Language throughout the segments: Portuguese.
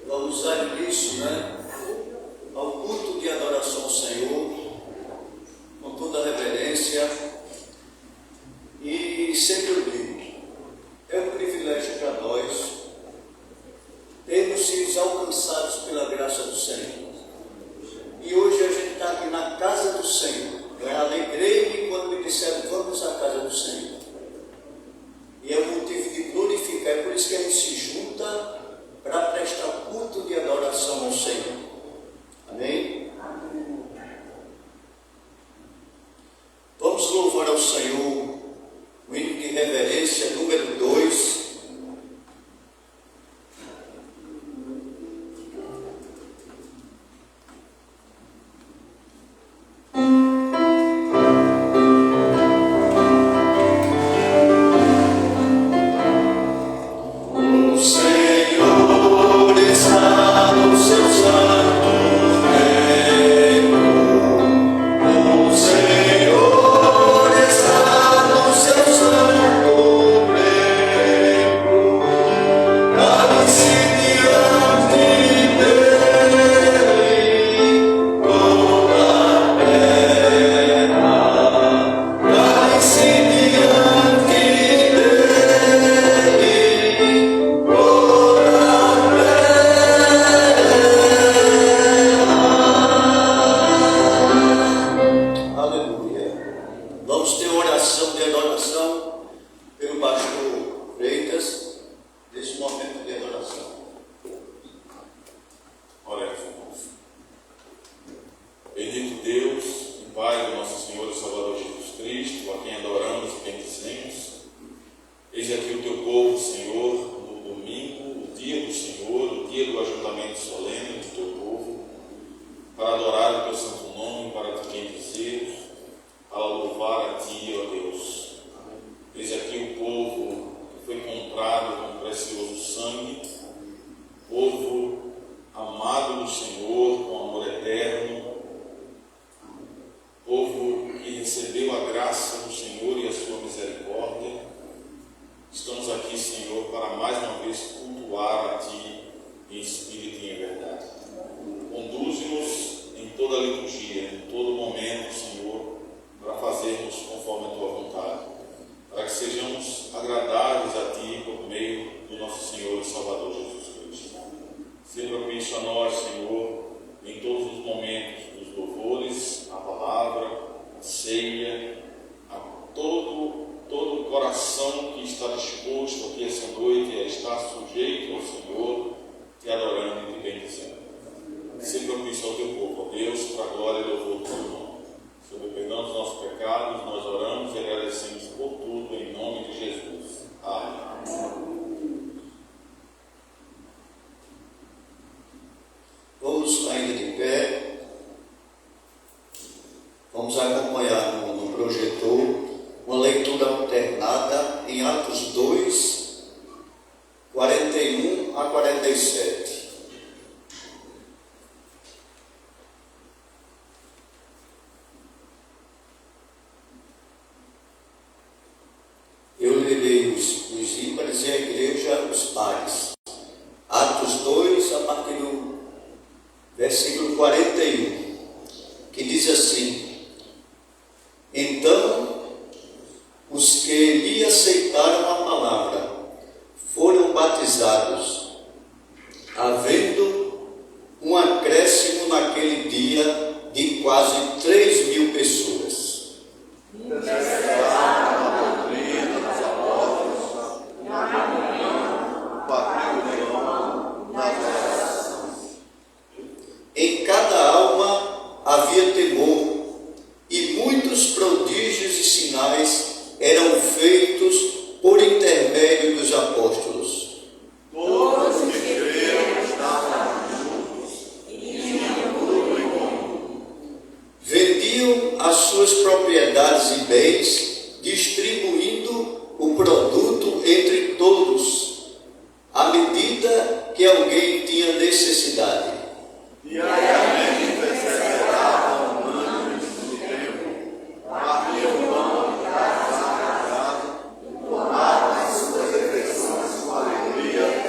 Vamos dar início, ao culto de adoração ao Senhor, com toda a reverência. E sempre eu digo, é um privilégio para nós termos sido alcançados pela graça do Senhor. E hoje a gente está aqui na casa do Senhor. Eu alegrei-me quando me disseram, vamos à casa do Senhor. E é um motivo de glorificar, é por isso que a gente se junta para prestar culto de adoração ao Senhor. Amém? Vamos louvar ao Senhor o hino de reverência número 2. Aleluia.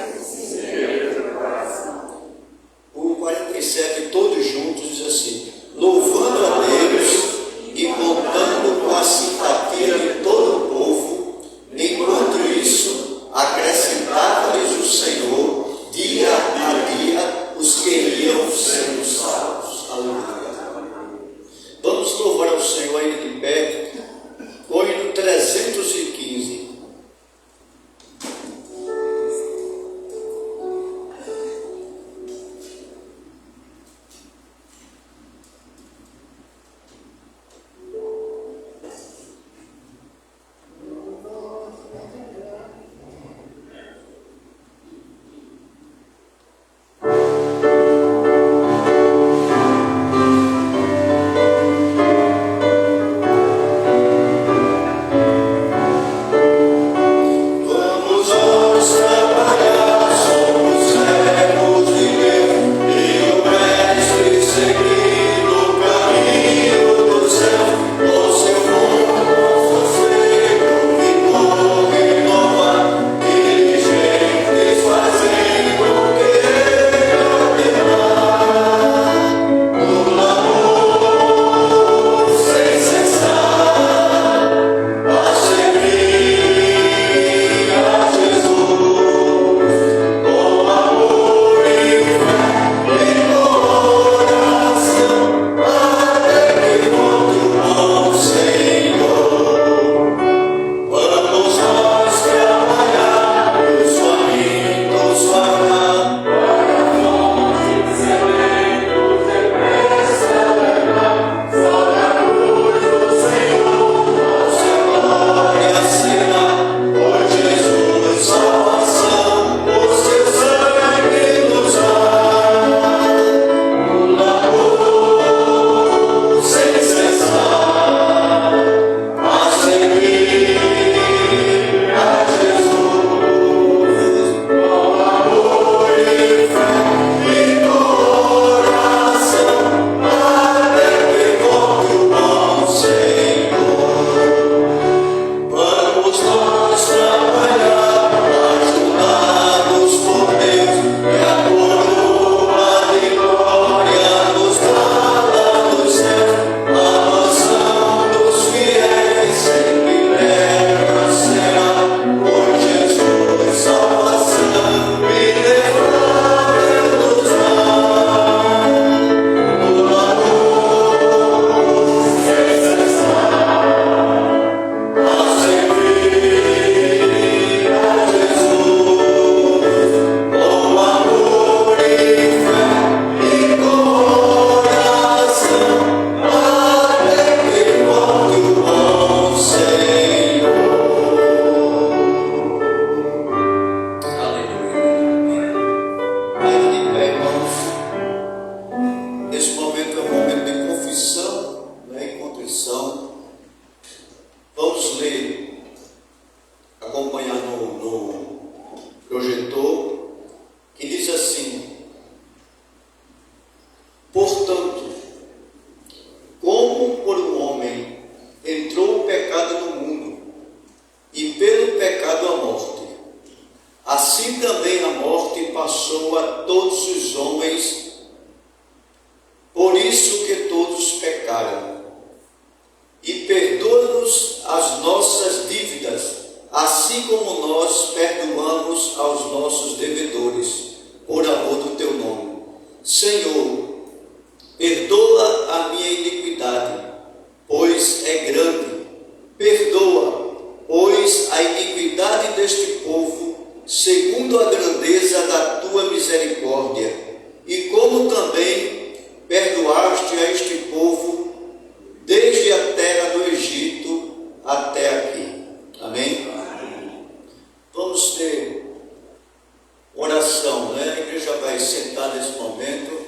assim também a morte passou a todos os homens, por isso que todos pecaram. E perdoa-nos as nossas dívidas, assim como nós perdoamos aos nossos devedores, por amor do teu nome. Senhor, perdoa a minha iniquidade, pois é grande. Perdoa, pois, a iniquidade deste povo, segundo a grandeza da tua misericórdia, e como também perdoaste a este povo desde a terra do Egito até aqui. Amém? Vamos ter oração, né? A igreja vai sentar nesse momento.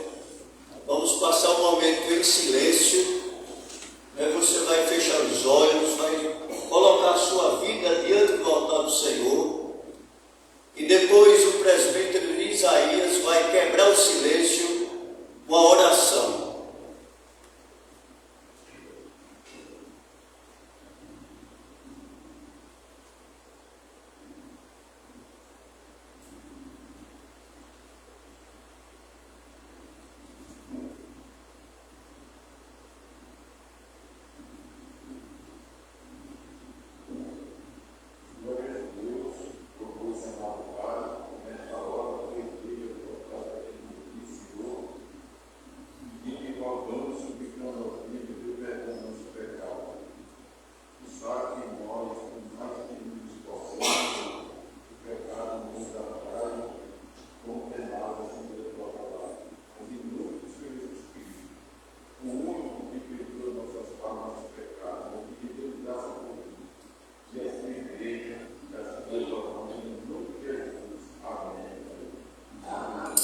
Vamos passar um momento em silêncio. Você vai fechar os olhos, vai colocar a sua vida diante do altar do Senhor. E depois o presbítero Isaías vai quebrar o silêncio com a oração.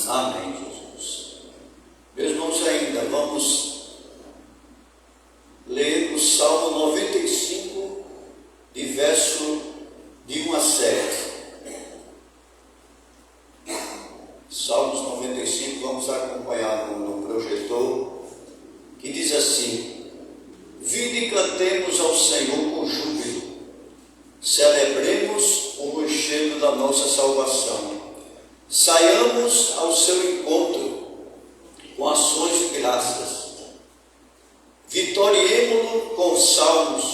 Amém, Jesus. Meus irmãos, ainda vamos ler o Salmo 95, de verso de 1 a 7. Salmos 95, vamos acompanhar no projetor, que diz assim: vinde e cantemos ao Senhor com júbilo, celebremos o rochedo da nossa salvação. Saiamos ao seu encontro com ações de graças. Vitoriemo-lo com salmos,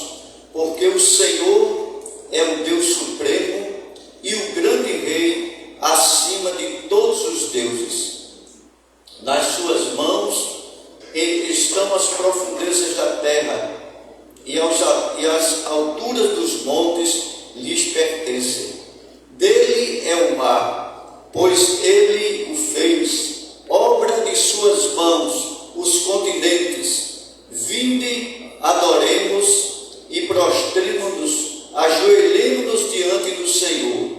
porque o Senhor é o Deus supremo e o grande Rei acima de todos os deuses. Nas suas mãos estão as profundezas da terra, e as alturas dos montes lhes pertencem. Dele é o mar, pois ele o fez, obra de suas mãos, os continentes. Vinde, adoremos e prostremo-nos, ajoelhemo-nos diante do Senhor,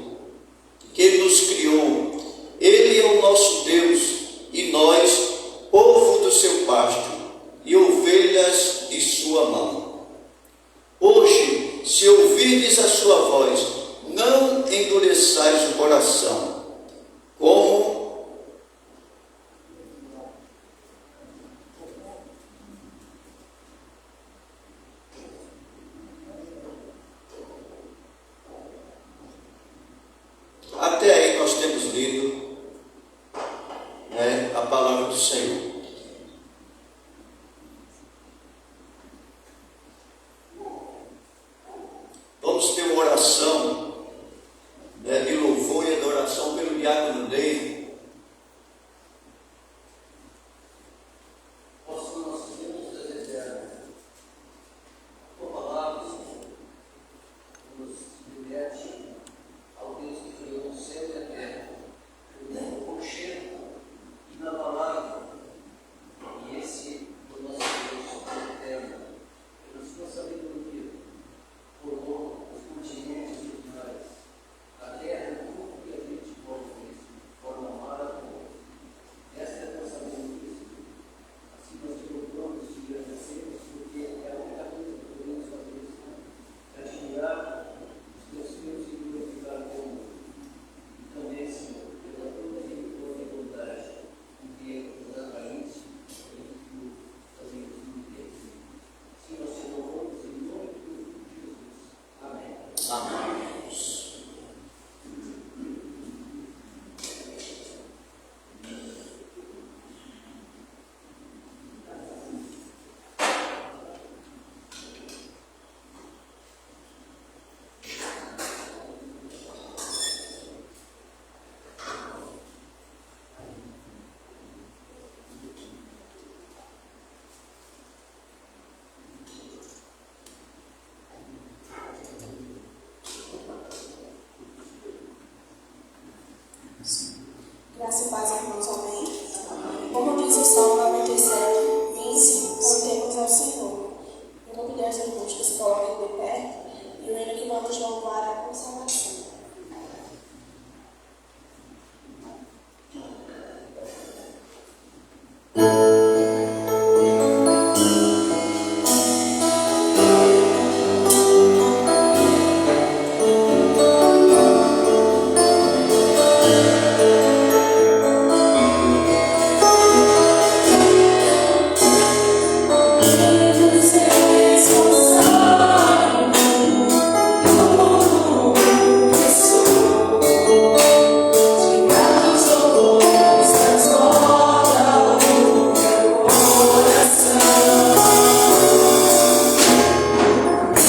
que nos criou. Ele é o nosso Deus, e nós, povo do seu pasto, e ovelhas de sua mão. Hoje, se ouvirdes a sua voz, não endureçais o coração, como até aí nós temos lido, a palavra do Senhor. Vamos ter uma oração de louvor e adoração pelo diácono Ney. A terra, o que a gente pode ver, forma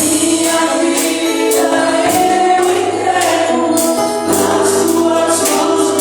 Minha vida eu entrego nas tuas mãos.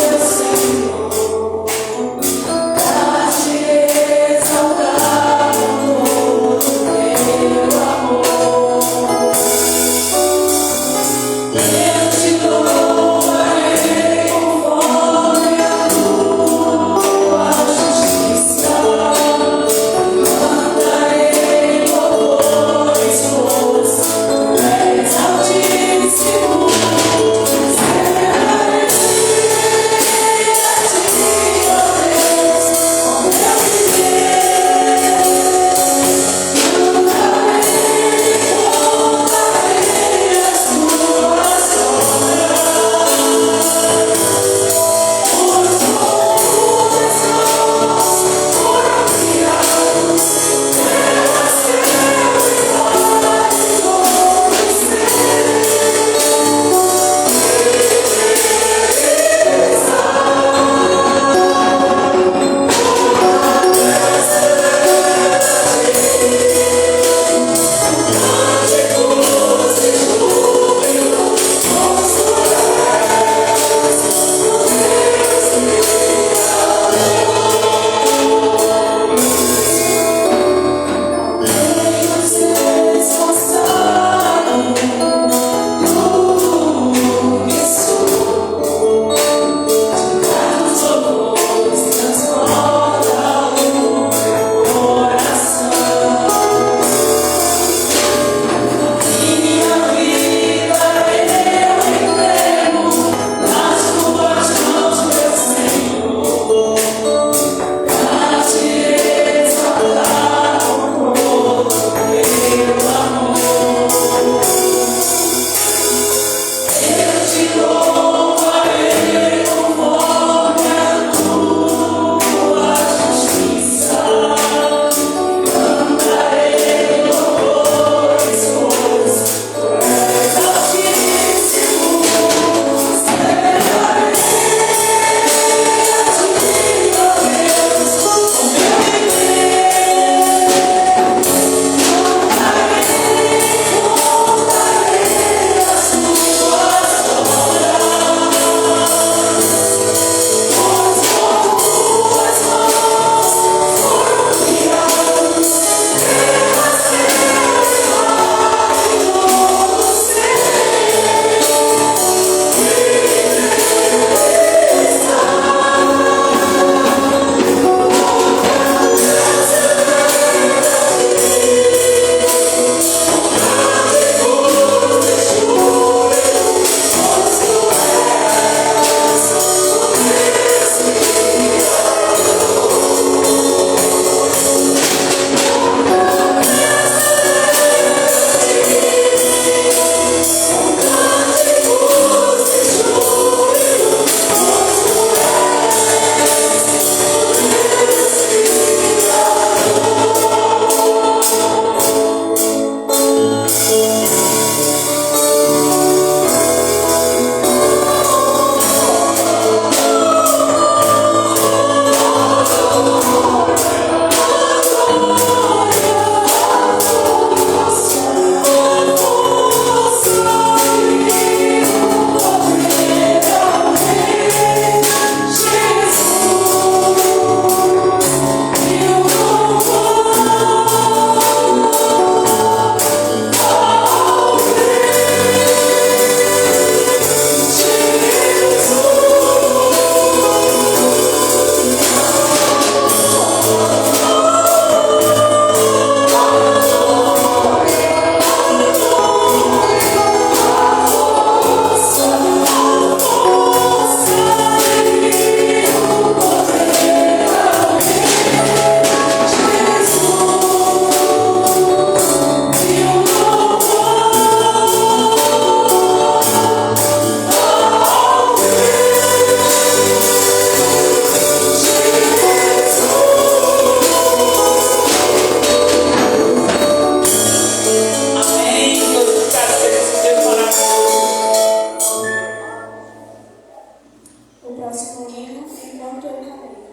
próximo hino enquanto eu caminho.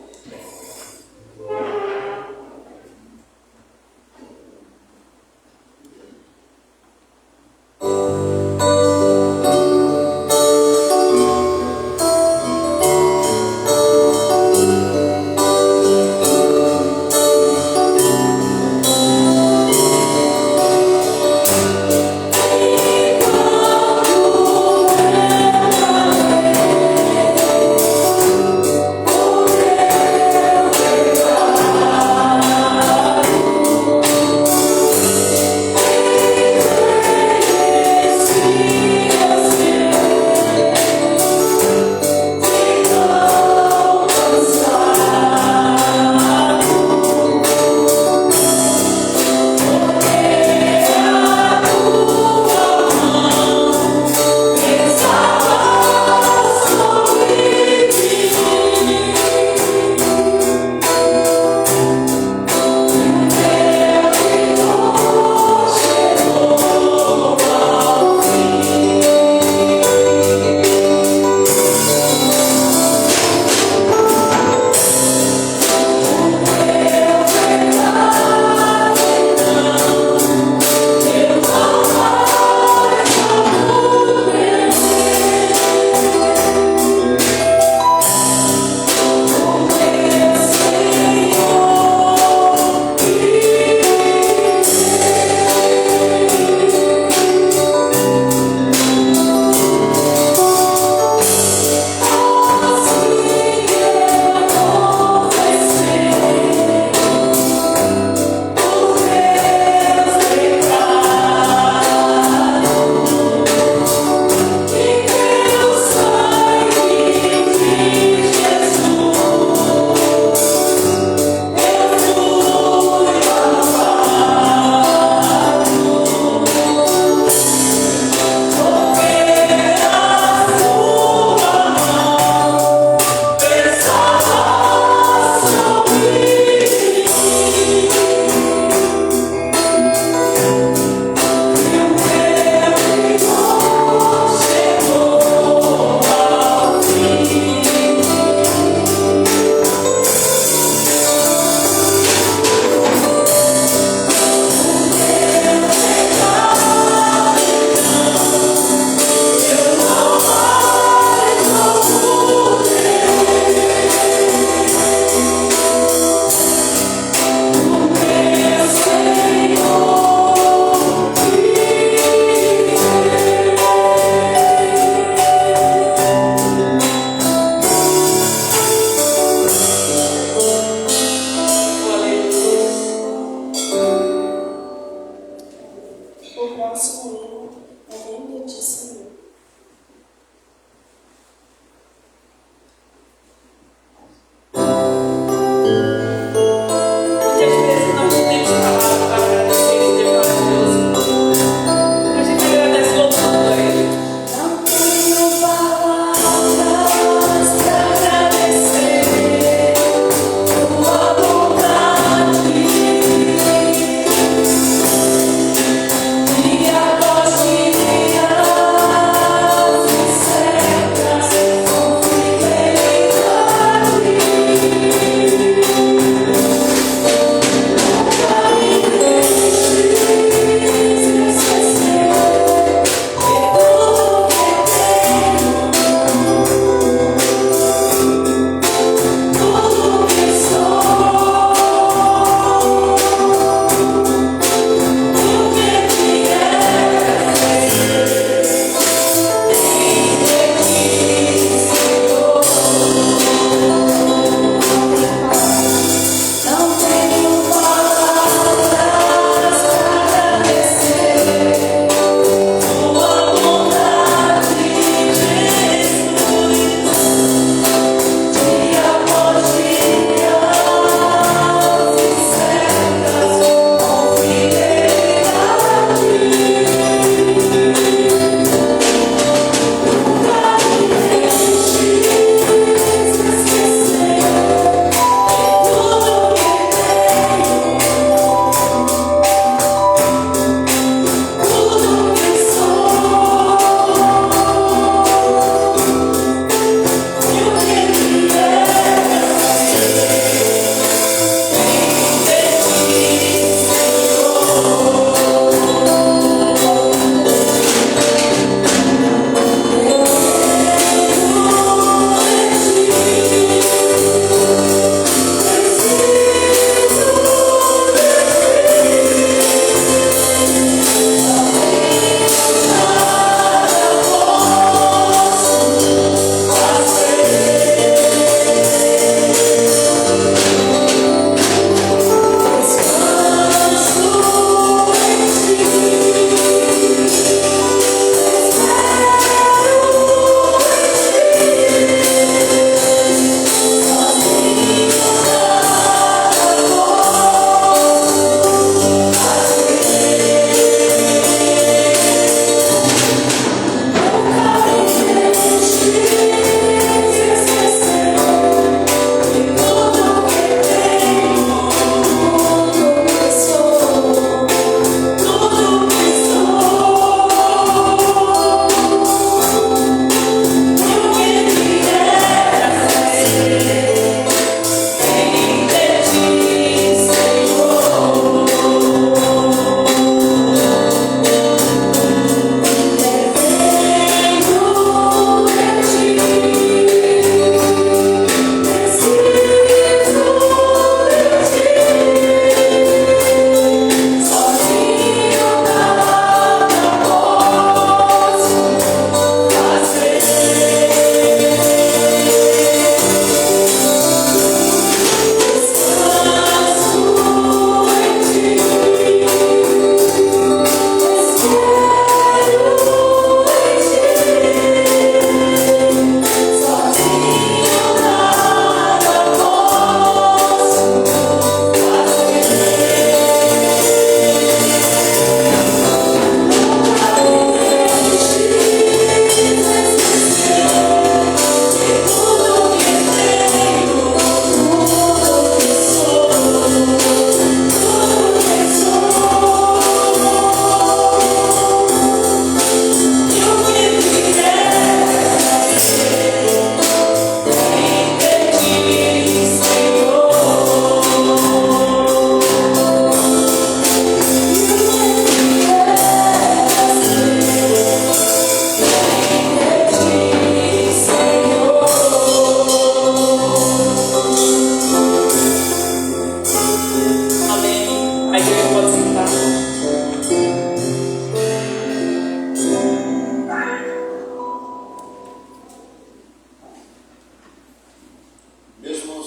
Oh,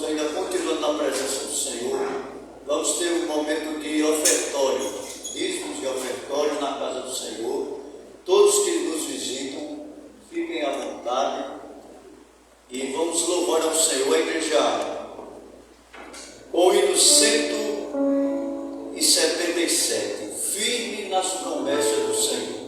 irmãos, ainda continuando na presença do Senhor, vamos ter um momento de ofertório, dízimos de ofertório na casa do Senhor. Todos que nos visitam, fiquem à vontade e vamos louvar ao Senhor. A igreja, com o hino 177, firme nas promessas do Senhor.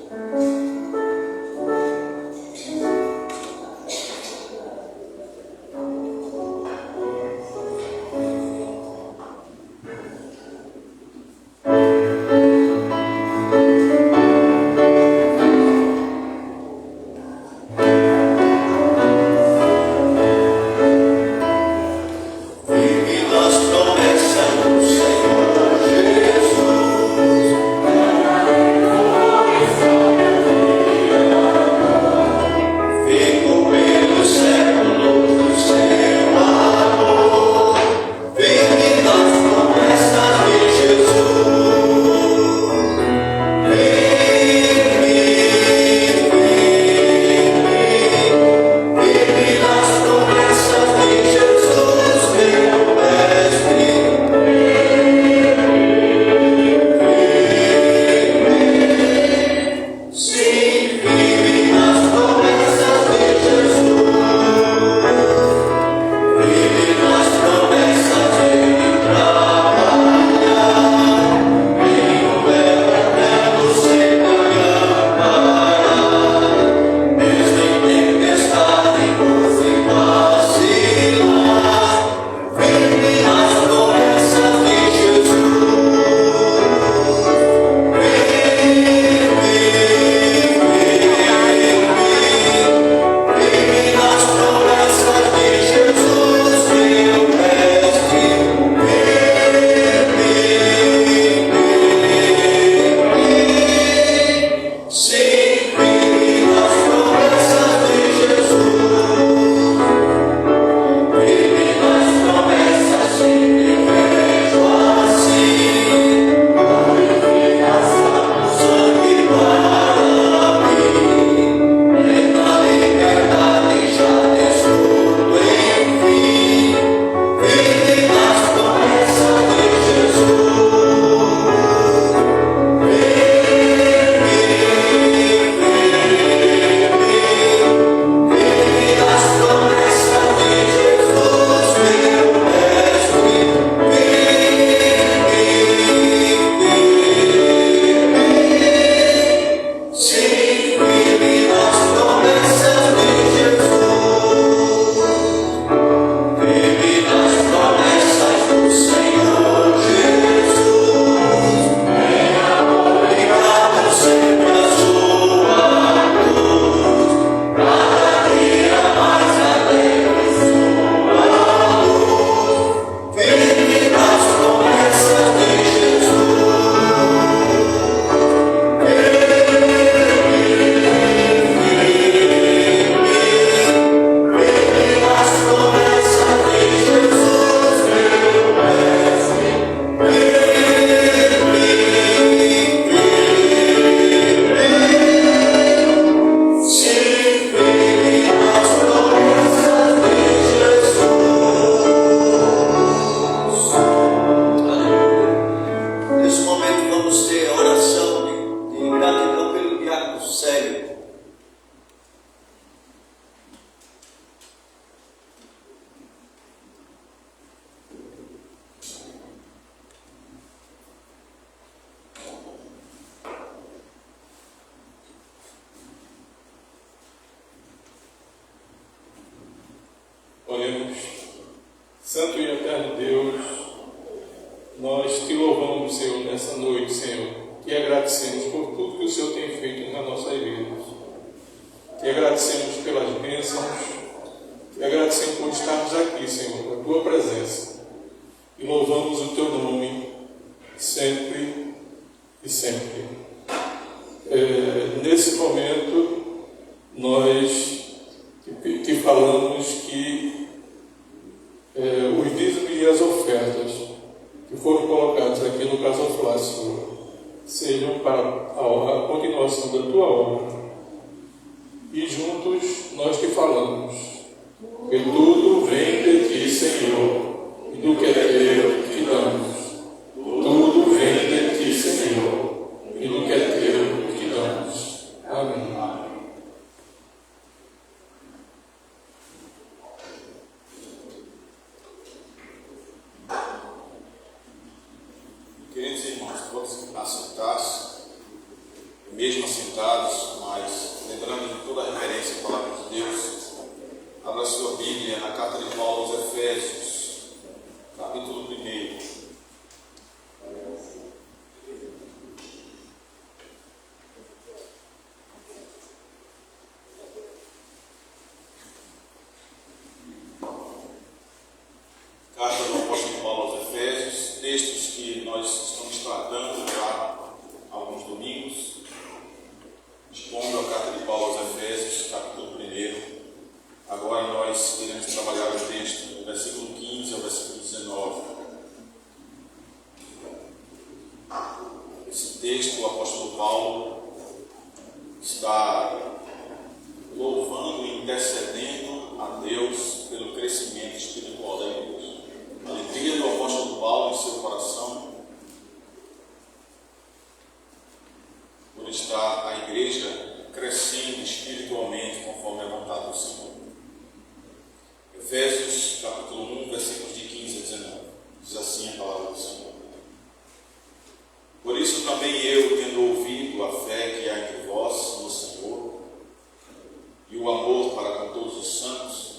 Oremos. Santo e eterno Deus, nós te louvamos, Senhor, nessa noite, Senhor, e agradecemos por tudo que o Senhor tem feito na nossa igreja. Te agradecemos pelas bênçãos, te agradecemos por estarmos aqui, Senhor, com a tua presença, e louvamos o teu nome sempre e sempre. Nesse momento, nós te falamos que os dízimos e as ofertas que foram colocados aqui no Casoflá, Senhor, sejam para a continuação da tua obra. E juntos nós te falamos que tudo vem de ti, Senhor. Senhor, e do que é teu te damos. Tudo vem de ti, Senhor, e do que é teu te damos. Amém. Queridos irmãos, todos assentados, mesmo assentados, mas lembrando de toda a referência à palavra de Deus, abra sua Bíblia na carta de Paulo aos Efésios, capítulo 1. Carta do apóstolo Paulo aos Efésios, textos que nós estamos tratando já há alguns domingos, expondo a carta de Paulo aos Efésios, capítulo 1. Agora nós iremos trabalhar o texto do versículo 15 ao versículo 19. Esse texto, o apóstolo Paulo está louvando e intercedendo a Deus pelo crescimento espiritual da igreja. A alegria do apóstolo Paulo em seu coração por estar a igreja crescendo espiritualmente conforme a vontade do Senhor. Efésios capítulo 1, versículos de 15 a 19. Diz assim a palavra do Senhor. Por isso também eu, tendo ouvido a fé que há entre vós no Senhor e o amor para com todos os santos,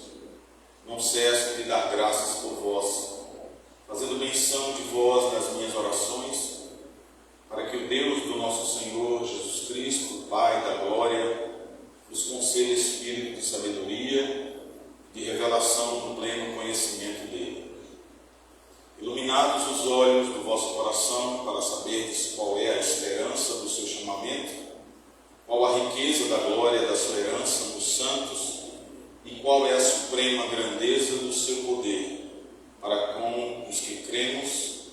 não cesso de dar graças por vós, fazendo menção de vós nas minhas orações, para que o Deus do nosso Senhor Jesus Cristo, Pai da glória, vos conceda espírito de sabedoria, de revelação do pleno conhecimento dele. Iluminados os olhos do vosso coração, para saberdes qual é a esperança do seu chamamento, qual a riqueza da glória da sua herança nos santos, e qual é a suprema grandeza do seu poder, para com os que cremos,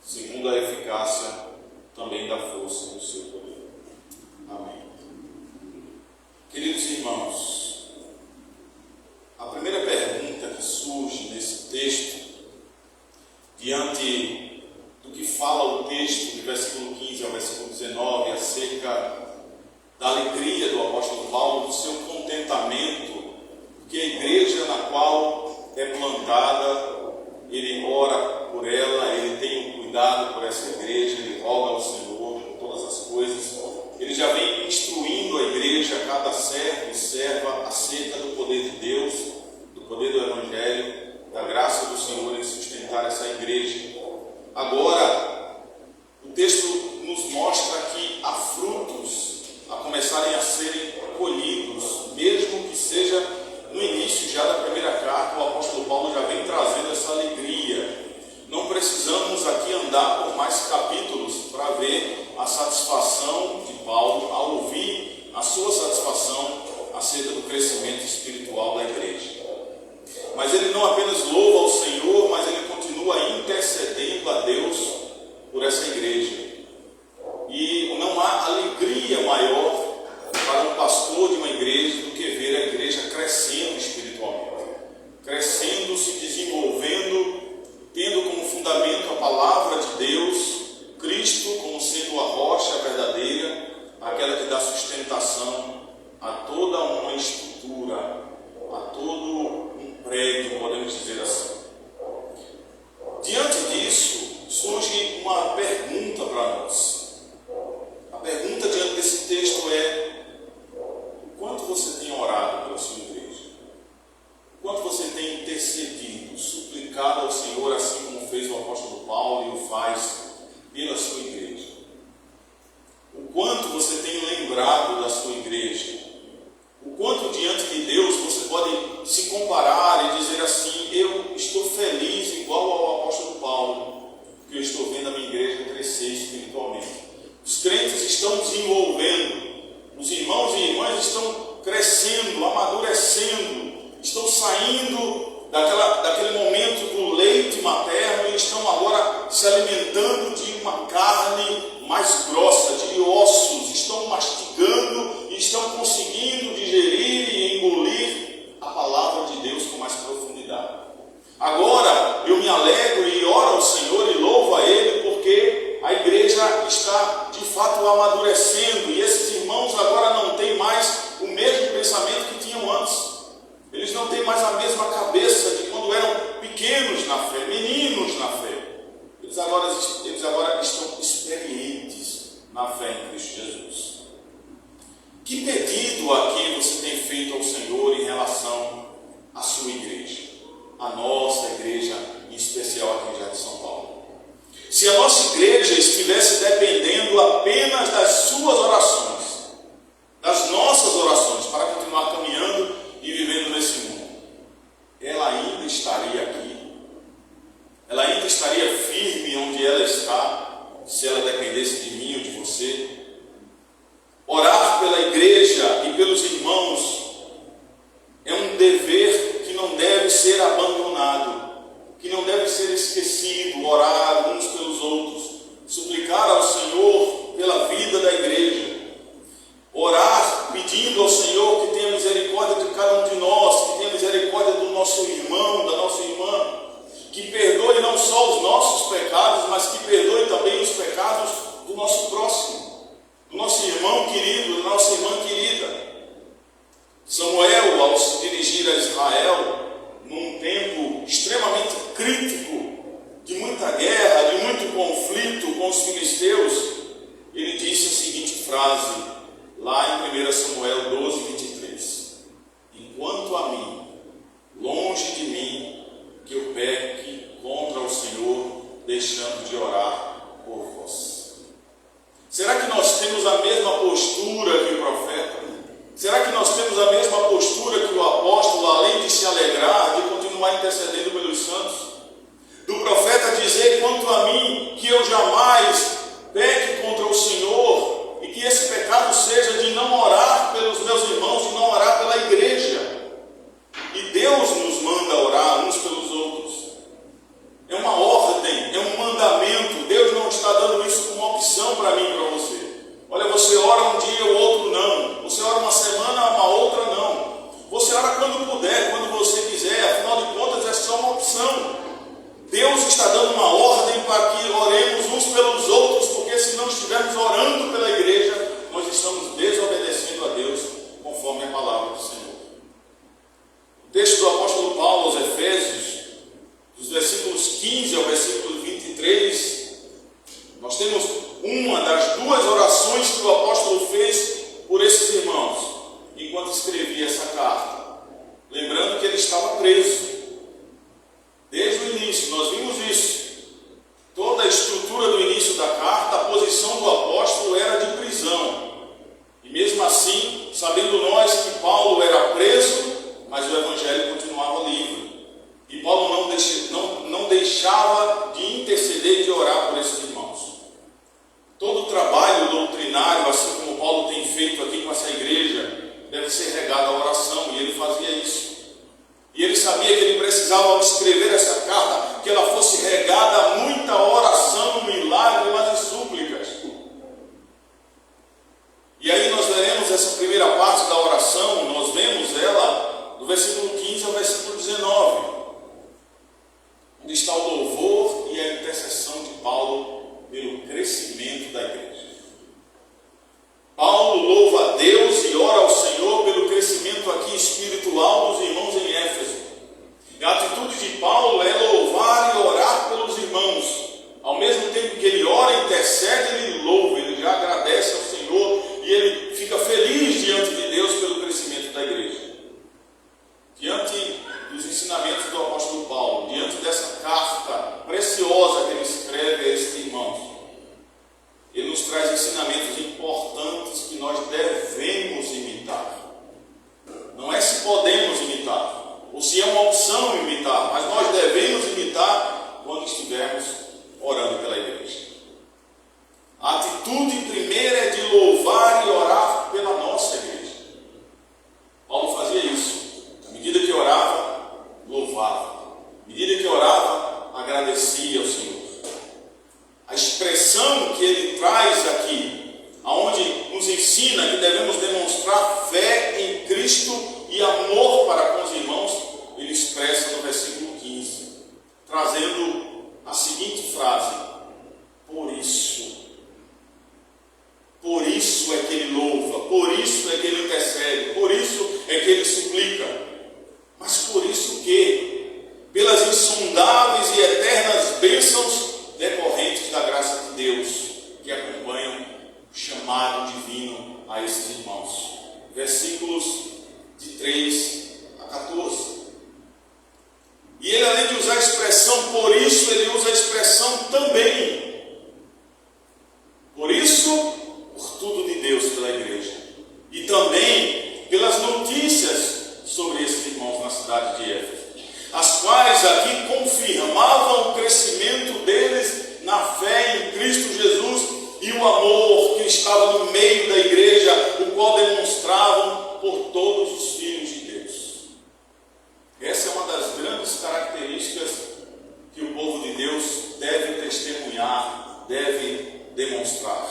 segundo a eficácia também da força do seu poder. Amém. Queridos irmãos, a primeira pergunta que surge nesse texto, diante do que fala o texto, do versículo 15 ao versículo 19, acerca da alegria do apóstolo Paulo, do seu contentamento, porque a igreja na qual é plantada, ele ora por ela, ele tem um cuidado por essa igreja, ele roga ao Senhor por todas as coisas, ele já vem instruindo a igreja, cada servo e serva, acerca do poder de Deus, do poder do Evangelho, da graça do Senhor em sustentar essa igreja. Agora, o texto nos mostra que há frutos a começarem a serem colhidos, mesmo que seja no início já da primeira carta, o apóstolo Paulo já vem trazendo essa alegria. Não precisamos aqui andar por mais capítulos para ver a satisfação de Paulo ao ouvir a sua satisfação acerca do crescimento espiritual da igreja. Mas ele não apenas louva ao Senhor, mas ele continua intercedendo a Deus por essa igreja. E não há alegria maior para um pastor de uma igreja do que ver a igreja crescendo espiritualmente, crescendo, se desenvolvendo, tendo como fundamento a palavra de Deus, Cristo como sendo a rocha verdadeira, aquela que dá sustentação a toda uma estrutura, a todo um prédio, podemos dizer assim. Diante disso, surge uma pergunta para nós. A pergunta diante desse texto é: o quanto você tem orado pela sua igreja? O quanto você tem intercedido, suplicado ao Senhor, assim como fez o apóstolo Paulo e o faz pela sua igreja? O quanto você tem lembrado da sua igreja? O quanto diante de Deus você pode se comparar e dizer assim: eu estou feliz igual ao apóstolo Paulo, porque eu estou vendo a minha igreja crescer espiritualmente. Os crentes estão desenvolvendo, os irmãos e irmãs estão crescendo, amadurecendo, estão saindo daquele momento do leite materno e estão agora se alimentando de uma carne mais grossa, de ossos, estão mastigando e estão conseguindo digerir e engolir a palavra de Deus com mais profundidade. Agora eu me alegro e oro ao Senhor e louvo a Ele, porque a igreja está de fato amadurecendo, e esses irmãos agora não têm mais o mesmo pensamento que tinham antes. Eles não têm mais a mesma cabeça de quando eram pequenos na fé, meninos na fé. Eles agora estão experientes na fé em Cristo Jesus. Que pedido aqui você tem feito ao Senhor em relação à sua igreja? A nossa igreja, em especial aqui em Jardim São Paulo. Se a nossa igreja estivesse dependendo apenas das suas orações, das nossas orações, para continuar caminhando e vivendo nesse mundo, ela ainda estaria aqui? Ela ainda estaria firme onde ela está, se ela dependesse de mim ou de você? Orar pela igreja e pelos irmãos é um dever que não deve ser abandonado, que não deve ser esquecido. Orar uns pelos outros, suplicar ao Senhor pela vida da igreja, orar pedindo ao Senhor que tenha misericórdia de cada um de nós, que tenha misericórdia do nosso irmão, da nossa irmã, que perdoe não só os nossos pecados, mas que perdoe também os pecados do nosso próximo, do nosso irmão querido, da nossa irmã querida. Samuel, ao se dirigir a Israel, num tempo extremamente crítico, de muita guerra, de muito conflito com os filisteus, ele disse a seguinte frase, lá em 1 Samuel 12, 23. Enquanto a mim, longe de mim, que eu peque contra o Senhor, deixando de orar por vós. Será que nós temos a mesma postura que o profeta? Será que nós temos a mesma postura que o apóstolo, além de se alegrar, de continuar intercedendo pelos santos? Do profeta dizer, quanto a mim, que eu jamais peque contra o Senhor, e que esse pecado seja de não orar pelos meus irmãos, de não orar pela igreja. E Deus nos manda orar uns pelos outros. É uma ordem, é um mandamento. Deus não está dando isso como uma opção para mim e para você. Olha, você ora um dia, o outro não. Você ora uma semana, uma outra não. Você ora quando puder, quando você quiser. Afinal de contas, é só uma opção. Deus está dando uma ordem para que oremos uns pelos outros, porque se não estivermos orando pela igreja, nós estamos desobedecendo a Deus, conforme a palavra do Senhor. O texto do apóstolo Paulo aos Efésios, dos versículos 15 ao versículo 23, nós temos uma das duas orações que o apóstolo fez por esses irmãos, enquanto escrevia essa carta. Lembrando que ele estava preso. Desde o início, nós vimos isso. Toda a estrutura do início da carta, a posição do apóstolo era de prisão. E mesmo assim, sabendo nós que Paulo era preso, mas o evangelho continuava livre. E Paulo não deixava de interceder e de orar por esses irmãos. Todo o trabalho doutrinário, assim como Paulo tem feito aqui com essa igreja, deve ser regado à oração, e ele fazia isso. E ele sabia que ele precisava, ao escrever essa carta, que ela fosse regada a muita oração, lágrimas e súplicas. E aí nós veremos essa primeira parte da oração, nós vemos ela do versículo 15 ao versículo 19, onde está o louvor e a intercessão de Paulo pelo crescimento da igreja. Paulo louva a Deus e ora ao Senhor pelo crescimento aqui espiritual dos irmãos em Éfeso. E a atitude de Paulo é louvar e orar pelos irmãos. Ao mesmo tempo que ele ora, intercede, ele louva, ele já agradece ao Senhor e ele fica feliz diante de Deus pelo crescimento da igreja. Diante dos ensinamentos do apóstolo Paulo, diante dessa carta preciosa que ele escreve a esses irmãos, ele nos traz ensinamentos importantes que nós devemos imitar. Não é se podemos imitar, ou se é uma opção imitar, mas nós devemos imitar quando estivermos orando pela igreja. A atitude primeira é de louvar e orar pela nossa igreja. Paulo fazia isso. À medida que orava, louvava. À medida que orava, agradecia ao Senhor. A expressão que ele traz aqui, aonde nos ensina que devemos demonstrar fé em Cristo e amor para com os irmãos, ele expressa no trazendo a seguinte frase: por isso é que ele louva, por isso é que ele intercede, por isso é que ele suplica. Mas por isso que, pelas insondáveis e eternas bênçãos decorrentes da graça de Deus, que acompanham o chamado divino a esses irmãos. Versículos de 3 a 14. E ele, além de usar a expressão por isso, ele usa a expressão também. Por isso, por tudo de Deus pela igreja. E também pelas notícias sobre esses irmãos na cidade de Éfeso, as quais aqui confirmavam o crescimento deles na fé em Cristo Jesus e o amor que estava no meio da igreja, o qual demonstravam por todos os filhos de Deus. Essa é uma das grandes características que o povo de Deus deve testemunhar, deve demonstrar.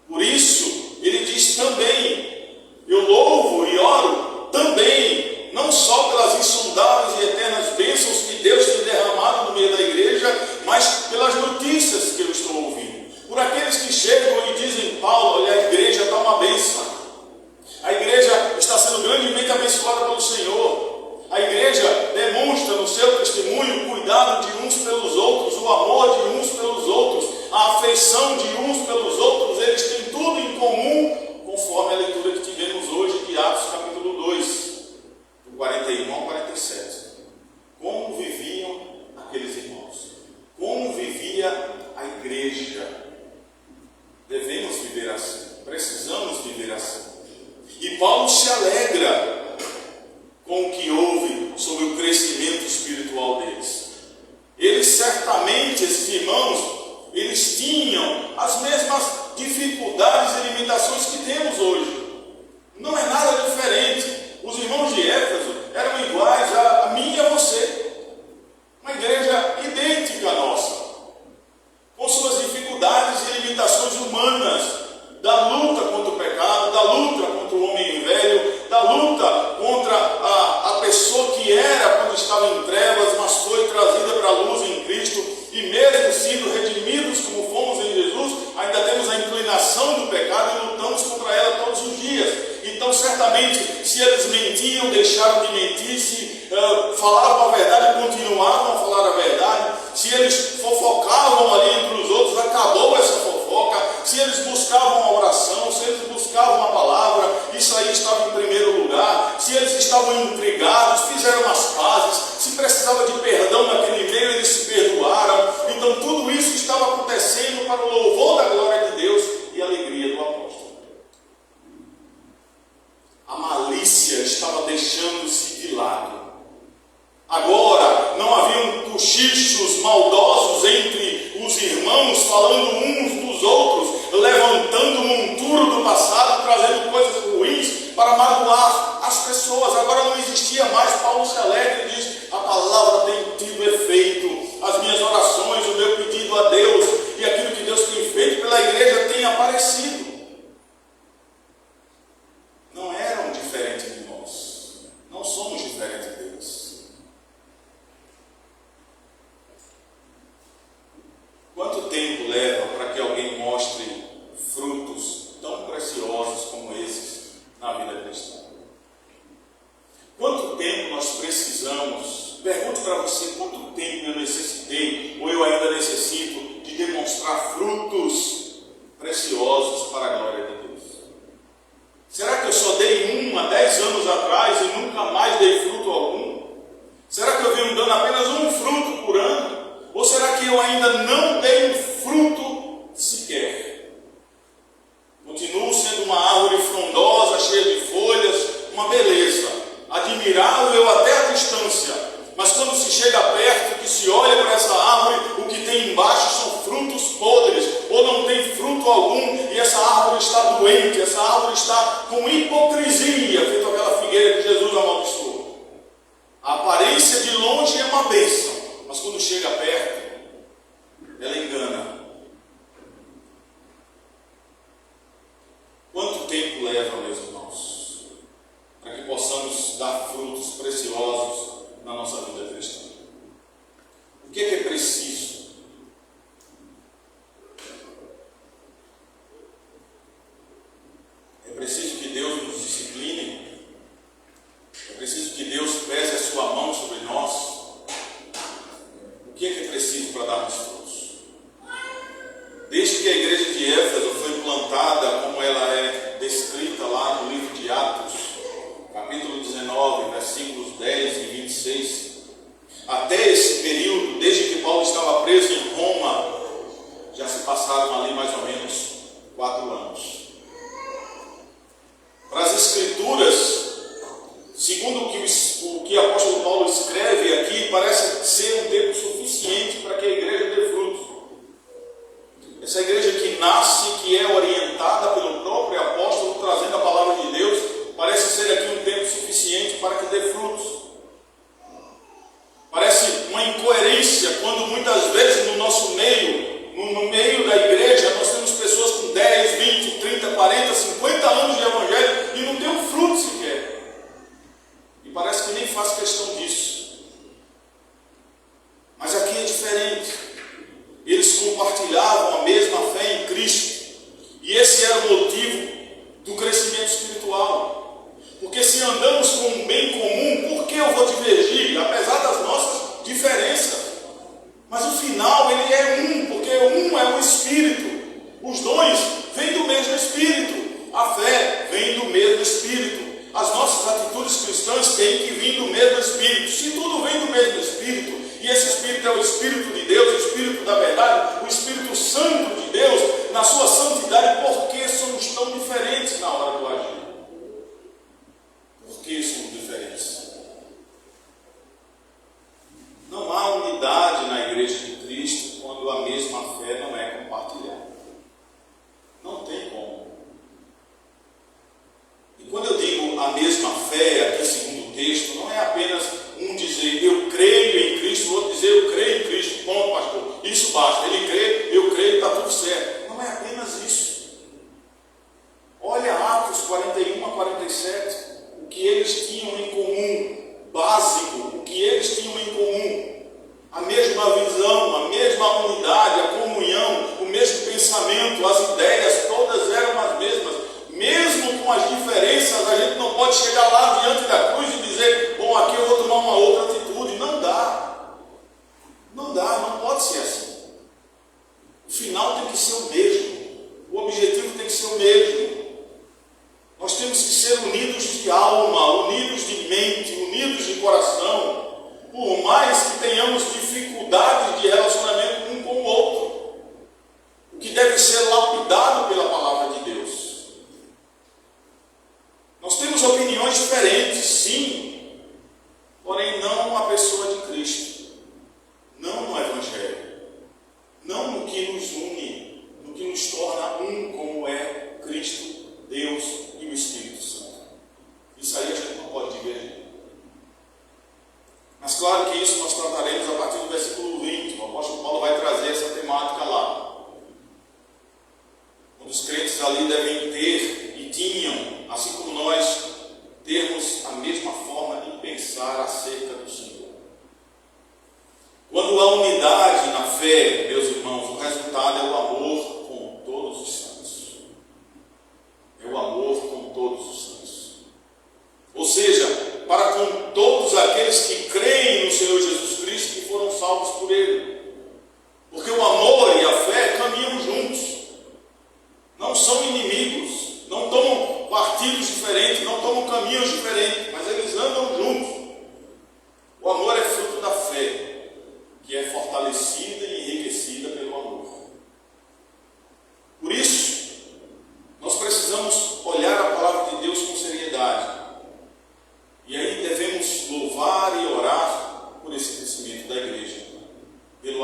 Por isso, ele diz também: eu louvo e oro também, não só pelas insondáveis e eternas bênçãos que Deus tem derramado no meio da igreja, mas pelas notícias que eu estou ouvindo. Por aqueles que chegam e dizem: Paulo, olha, a igreja está uma bênção. A igreja está sendo grandemente abençoada pelo Senhor. A igreja demonstra no seu testemunho o cuidado de uns pelos outros, o amor de uns pelos outros, a afeição de uns pelos outros. Eles têm tudo em comum, conforme a leitura que tivemos hoje de Atos capítulo 2, do 41 ao 47. Como viviam aqueles irmãos? Como vivia a igreja? Devemos viver assim, precisamos viver assim. E Paulo se alegra com o que houve sobre o crescimento espiritual deles. Eles certamente, esses irmãos, eles tinham as mesmas dificuldades e limitações que temos hoje. Não é nada diferente. Os irmãos de Éfeso eram iguais a mim e a você. Uma igreja idêntica à nossa, com suas dificuldades e limitações humanas, da luta contra o pecado, da luta contra o homem velho, da luta contra a pessoa que era quando estava em trevas, mas foi trazida para a luz em Cristo, e mesmo sendo redimidos como fomos em Jesus, ainda temos a inclinação do pecado e lutamos contra ela todos os dias. Então, certamente, se eles mentiam, deixaram de mentir, se falavam a verdade, continuavam a falar a verdade, se eles fofocavam ali entre os outros, acabou essa fofoca, se eles buscavam a oração, se eles buscavam a palavra, isso aí estava em primeiro lugar, se eles estavam intrigados, fizeram as pazes, se precisava de perdão naquele meio, eles se perdoaram. Então tudo isso estava acontecendo para o louvor da glória de Deus e a alegria do apóstolo. A malícia estava deixando-se de lado. Agora não haviam cochichos maldosos entre os irmãos, falando uns dos outros, levantando monturo do passado, trazendo coisas ruins para magoar as pessoas. Agora não existia mais. Paulo se alegra e diz: a palavra tem tido efeito, as minhas orações, o meu pedido a Deus e aquilo que Deus tem feito pela igreja tem aparecido. Não eram diferentes de nós, não somos diferentes deles. Quanto tempo leva para que alguém mostre frutos tão preciosos como esses na vida cristã? Quanto tempo nós precisamos? Pergunto para você: quanto tempo eu necessitei, ou eu ainda necessito, de demonstrar frutos preciosos para a glória de Deus? Será que eu só dei há 10 anos atrás e nunca mais dei fruto algum? Será que eu venho dando apenas um fruto por ano? Ou será que eu ainda não dei um fruto sequer? Continuo sendo uma árvore frondosa, cheia de folhas, uma beleza, admirável até a distância. Mas quando se chega perto, que se olha para essa árvore, o que tem embaixo são frutos podres, ou não tem fruto algum, e essa árvore está doente, essa árvore está com hipocrisia, feito aquela figueira que Jesus amaldiçoou. A aparência de longe é uma bênção, mas quando chega perto, ela engana. Quanto tempo leva, meus irmãos, para que possamos dar frutos preciosos na nossa vida cristã? uma incoerência quando muitas vezes no nosso meio, no meio da igreja, nós temos pessoas com 10, 20, 30, 40, 50 anos de evangelho e não tem um fruto sequer. E parece que nem faz questão disso. Mas aqui é diferente. Eles compartilhavam a mesma fé em Cristo. E esse era o motivo do crescimento espiritual. Porque se andamos com um bem comum, por que eu vou divergir? Apesar das nossas diferenças. Mas o final ele é um, porque um é o Espírito. Os dons vêm do mesmo Espírito. A fé vem do mesmo Espírito. As nossas atitudes cristãs têm que vir do mesmo Espírito. Se tudo vem do mesmo Espírito, e esse Espírito é o Espírito de Deus, o Espírito da verdade, o Espírito Santo de Deus, na sua santidade, por que somos tão diferentes na hora do agir? Por que somos diferentes? Não há unidade na igreja de Cristo quando a mesma fé não é compartilhada. Não tem como. E quando eu digo a mesma fé, aqui segundo o texto, não é apenas um dizer eu creio em Cristo, o outro dizer eu creio em Cristo, bom pastor, isso basta. Ele crê, eu creio, está tudo certo. Não é apenas isso. Olha Atos 41 a 47, o que eles tinham em comum, básico, o que eles tinham em comum. A mesma visão, a mesma unidade, a comunhão, o mesmo pensamento, as ideias, todas eram as mesmas. Mesmo com as diferenças, a gente não pode chegar lá diante da cruz e dizer, bom, aqui eu vou tomar uma outra atitude. Não dá. Não dá, não pode ser assim. O final tem que ser o mesmo. O objetivo tem que ser o mesmo. Nós temos que ser unidos de alma, unidos de mente, unidos de coração. Por mais que tenhamos dificuldades de relacionamento um com o outro. O que deve ser lapidado pela palavra de Deus. Nós temos opiniões diferentes, sim, porém não a pessoa de Cristo, não no Evangelho, não no que nos une, no que nos torna um como é Cristo, Deus e o Espírito Santo. Isso aí a gente não pode divergir. Mas claro que isso nós trataremos a partir do versículo 20, o apóstolo Paulo vai trazer essa temática lá. Os crentes ali devem ter e tinham, assim como nós, termos a mesma forma de pensar acerca do Senhor. Quando há unidade na fé, meus irmãos, o resultado é o amor com todos os santos. É o amor com todos os santos. Ou seja, para com todos aqueles que creem no Senhor Jesus Cristo e foram salvos por Ele. Porque o amor e a fé caminham juntos. Não são inimigos, não tomam partidos diferentes, não tomam caminhos diferentes, mas eles andam juntos. O amor é fruto da fé, que é fortalecida e enriquecida pelo amor. Por isso, nós precisamos olhar a palavra de Deus com seriedade. E aí devemos louvar e orar por esse crescimento da igreja, pelo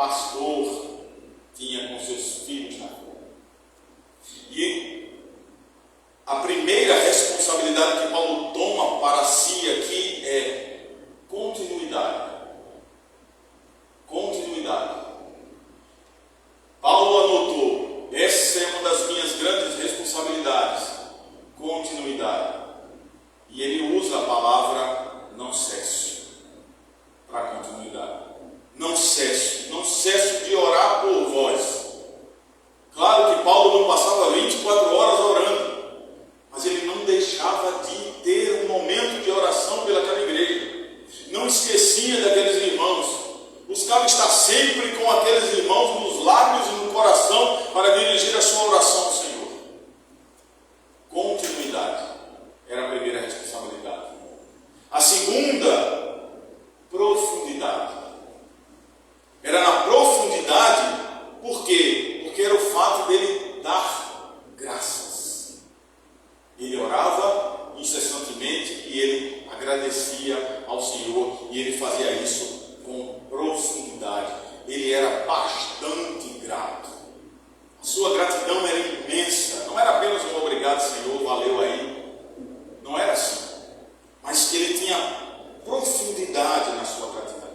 pastor tinha com seus filhos na rua. E a primeira responsabilidade que Paulo toma para si aqui é continuidade. Continuidade. Paulo anotou: essa é uma das minhas grandes responsabilidades, continuidade. E ele usa a palavra não cesse para continuidade. Não cesso de orar por vós. Claro que Paulo não passava 24 horas orando, mas ele não deixava de ter um momento de oração pelaquela igreja. Não esquecia daqueles irmãos. Buscava estar sempre com aqueles irmãos nos lábios e no coração para dirigir a sua oração ao Senhor. Continuidade era a primeira responsabilidade. A segunda, profundidade. Era na profundidade, por quê? Porque era o fato dele dar graças. Ele orava incessantemente e ele agradecia ao Senhor, e ele fazia isso com profundidade. Ele era bastante grato. A sua gratidão era imensa. Não era apenas um obrigado, Senhor, valeu aí. Não era assim. Mas que ele tinha profundidade na sua gratidão.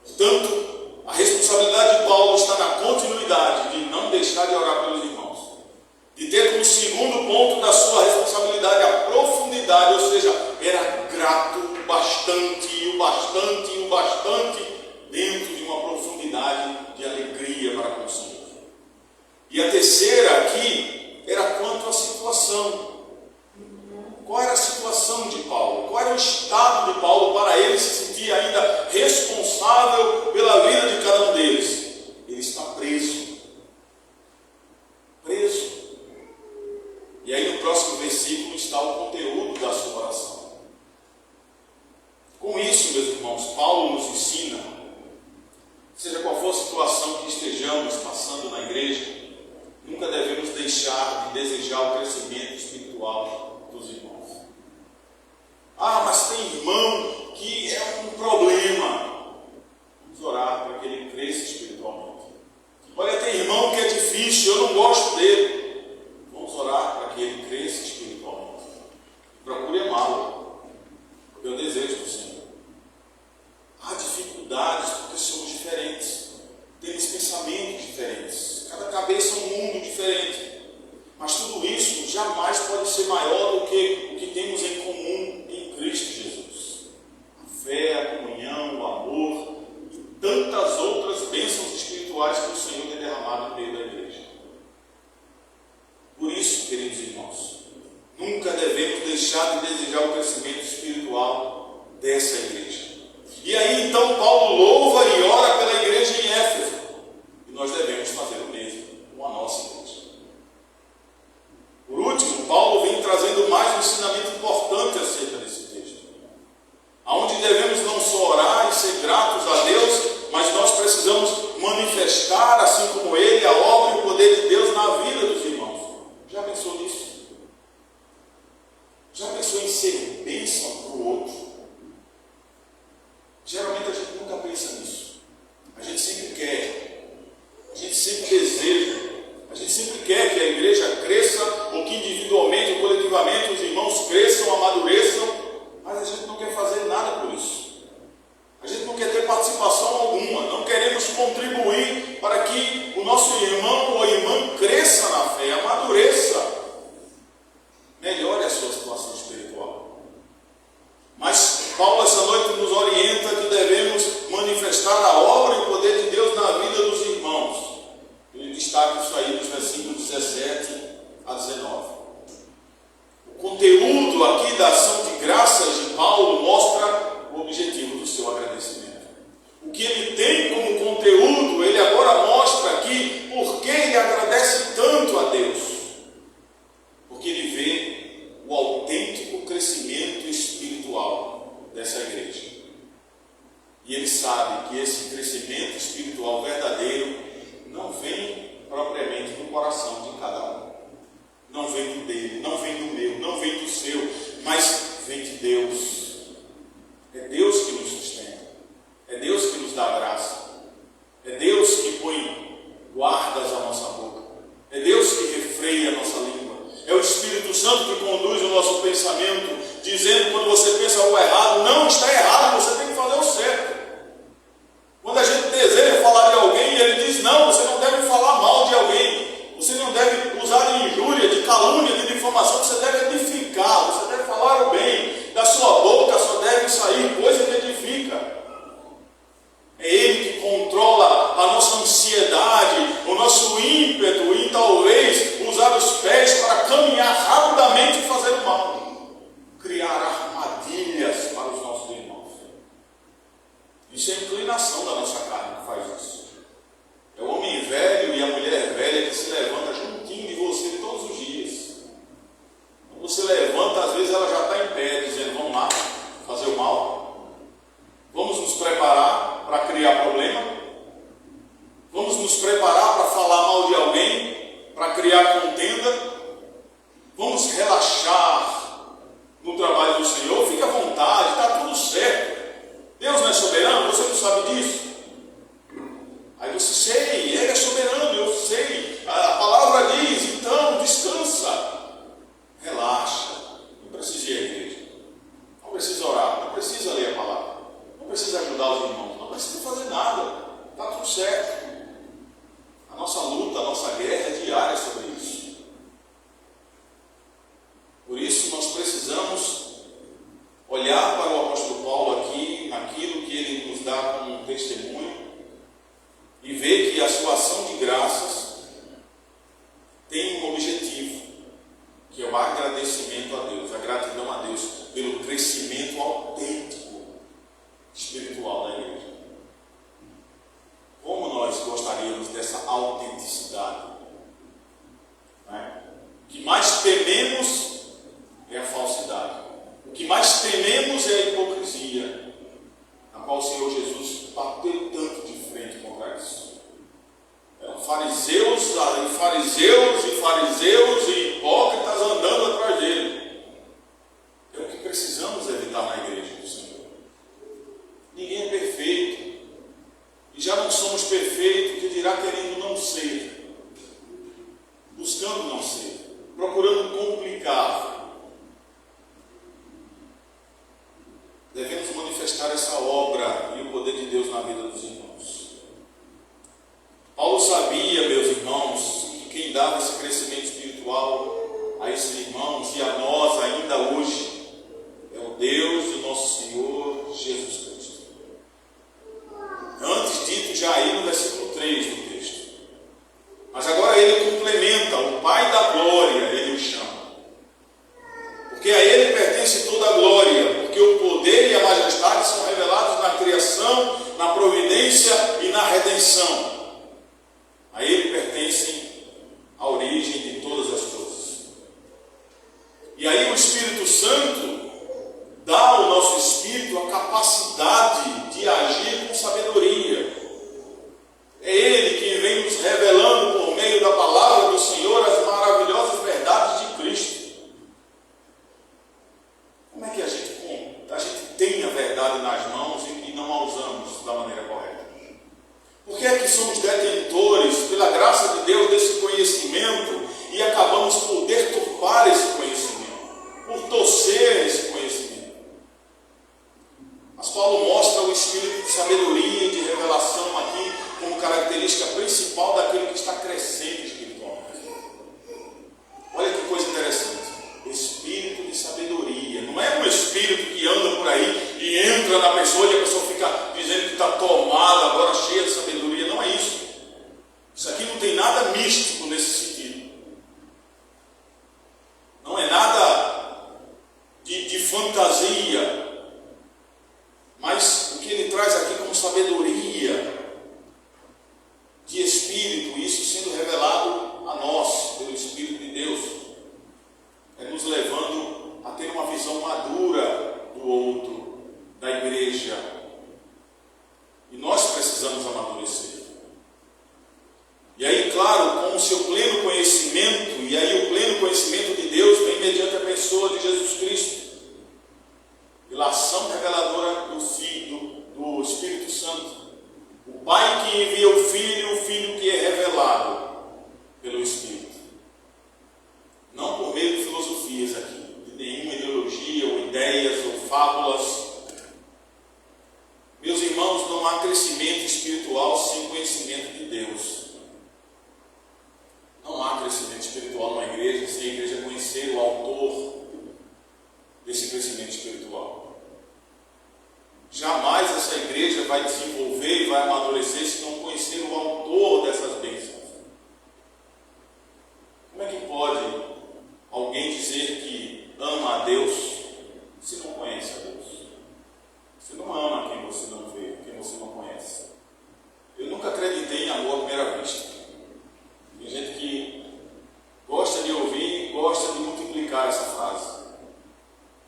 Portanto, a responsabilidade de Paulo está na continuidade, de não deixar de orar pelos irmãos. De ter como segundo ponto da sua responsabilidade a profundidade, ou seja, era grato o bastante dentro de uma profundidade de alegria para com o Senhor. E a terceira aqui era quanto à situação. Qual era a situação de Paulo? Qual era o estado de Paulo para ele se sentir ainda responsável pela vida de cada um deles? Ele está preso. Preso. E aí no próximo versículo está o conteúdo da sua oração. Com isso, meus irmãos, Paulo nos ensina, seja qual for a situação que estejamos passando na igreja, nunca devemos deixar de desejar o crescimento espiritual dos irmãos. Ah, mas tem irmão que é um problema. Vamos orar para que ele cresça espiritualmente. Olha, tem irmão que é difícil, eu não gosto dele. Vamos orar para que ele cresça espiritualmente. Procure amá-lo, porque é o desejo do Senhor. Há dificuldades porque somos diferentes. Temos pensamentos diferentes. Cada cabeça é um mundo diferente. Mas tudo isso jamais pode ser maior do que o que temos em comum em Cristo Jesus. A fé, a comunhão, o amor e tantas outras bênçãos espirituais que o Senhor tem derramado no meio da igreja. Por isso, queridos irmãos, nunca devemos deixar de desejar o crescimento espiritual dessa igreja. E aí então Paulo louva e ora pela igreja em Éfeso. E nós devemos fazer o mesmo com a nossa igreja. Por último, Paulo vem trazendo mais um ensinamento importante acerca desse texto, onde devemos não só orar e ser gratos a Deus, mas nós precisamos manifestar, assim como ele, a obra e o poder de Deus na vida dos irmãos. Já pensou nisso? Já pensou em ser bênção para o outro? Geralmente a gente nunca pensa nisso. A gente sempre quer, a gente sempre deseja. A gente sempre quer que a igreja cresça, ou que individualmente ou coletivamente os irmãos cresçam, amadureçam, mas a gente não quer fazer nada por isso. A gente não quer ter participação alguma, não queremos contribuir para que o nosso irmão ou irmã cresça na fé, amadureça, melhore a sua situação espiritual. Mas Paulo essa noite nos orienta que devemos manifestar a obra e o poder de Deus na vida dos irmãos. Ele destaca isso aí nos versículos 17 a 19. O conteúdo aqui da ação de graças de Paulo mostra o objetivo do seu agradecimento. O que ele tem como conteúdo, ele agora mostra aqui por que ele agradece tanto a Deus. Porque ele vê o autêntico crescimento espiritual dessa igreja. E ele sabe que esse crescimento espiritual verdadeiro não vem propriamente do coração de cada um. Não vem do dele, não vem do meu, não vem do seu, mas vem de Deus. É Deus que nos sustenta. É Deus que nos dá graça. É Deus sabe disso? Aí você, sei, Ele é soberano, eu sei. A palavra diz, então, descansa. Relaxa. Não precisa ir à igreja. Não precisa orar. Não precisa ler a palavra. Não precisa ajudar os irmãos. Não precisa fazer nada. Está tudo certo. A nossa luta, a nossa guerra é diária sobre isso. Por isso nós precisamos olhar para o apóstolo Paulo aqui, naquilo que ele nos dá como um testemunho, e ver que a sua ação de graças tem um objetivo, que é o agradecimento a Deus, a gratidão a Deus pelo crescimento autêntico espiritual da igreja. Como nós gostaríamos dessa autenticidade? Né? O que mais tememos é a falsidade. O que mais tememos é a hipocrisia, na qual o Senhor Jesus bateu tanto de frente contra isso. Fariseus e hipócritas andando atrás dele. É o que precisamos evitar na igreja do Senhor. Ninguém é perfeito. E já não somos perfeitos, que dirá querendo não ser, buscando não ser, procurando complicar. Devemos manifestar essa obra e o poder de Deus na vida dos irmãos. Paulo sabia, meus irmãos, que quem dava esse crescimento espiritual a esses irmãos e a nós ainda hoje é o Deus do nosso Senhor Jesus Cristo. Antes dito já aí no versículo 3 do texto. Mas agora ele complementa, o Pai da glória, ele o chama. Porque a ele pertence toda a glória, porque o poder e a majestade são revelados na criação, na providência e na redenção. A ele pertencem a origem de todas as coisas. E aí o Espírito Santo dá ao nosso espírito a capacidade de agir com sabedoria. É Ele quem vem nos revelando por meio da palavra do Senhor as maravilhosas verdades de Cristo. Como é que a gente tem a verdade nas mãos e não a usamos da maneira correta? Por que é que somos detentores, pela graça de Deus, desse conhecimento e acabamos por deturpar esse conhecimento, por torcer esse conhecimento? Mas Paulo mostra o espírito de sabedoria e de revelação aqui como característica principal daquele que está crescendo espiritualmente. Olha que coisa interessante. Espírito de sabedoria. Não é um espírito que anda por aí e entra na pessoa e a pessoa fica dizendo que está tomada, agora cheia de sabedoria. Não é isso. Isso aqui não tem nada místico nesse sentido. Não é nada de fantasia. Mas o que ele traz aqui como sabedoria de Espírito, isso sendo revelado a nós, pelo Espírito de Deus, é nos levando a ter uma visão madura do outro, da igreja. E nós precisamos amadurecer. E aí, claro, com o seu pleno conhecimento, e aí o pleno conhecimento de Deus vem mediante a pessoa de Jesus Cristo, pela ação reveladora do Filho, do Espírito Santo. O Pai que envia o Filho que é revelado pelo Espírito. Não por meio de filosofias aqui, de nenhuma ideologia, ou ideias, ou fábulas. Meus irmãos, não há crescimento espiritual sem conhecimento de Deus. Não há crescimento espiritual numa igreja sem a igreja conhecer o autor desse crescimento espiritual. Jamais essa igreja vai desenvolver e vai amadurecer se não conhecer o autor dessas bênçãos. Como é que pode alguém dizer que ama a Deus se não conhece a Deus? Você não ama quem você não vê, quem você não conhece. Eu nunca acreditei em amor à primeira vista. Tem gente que gosta de ouvir, gosta de multiplicar essa frase.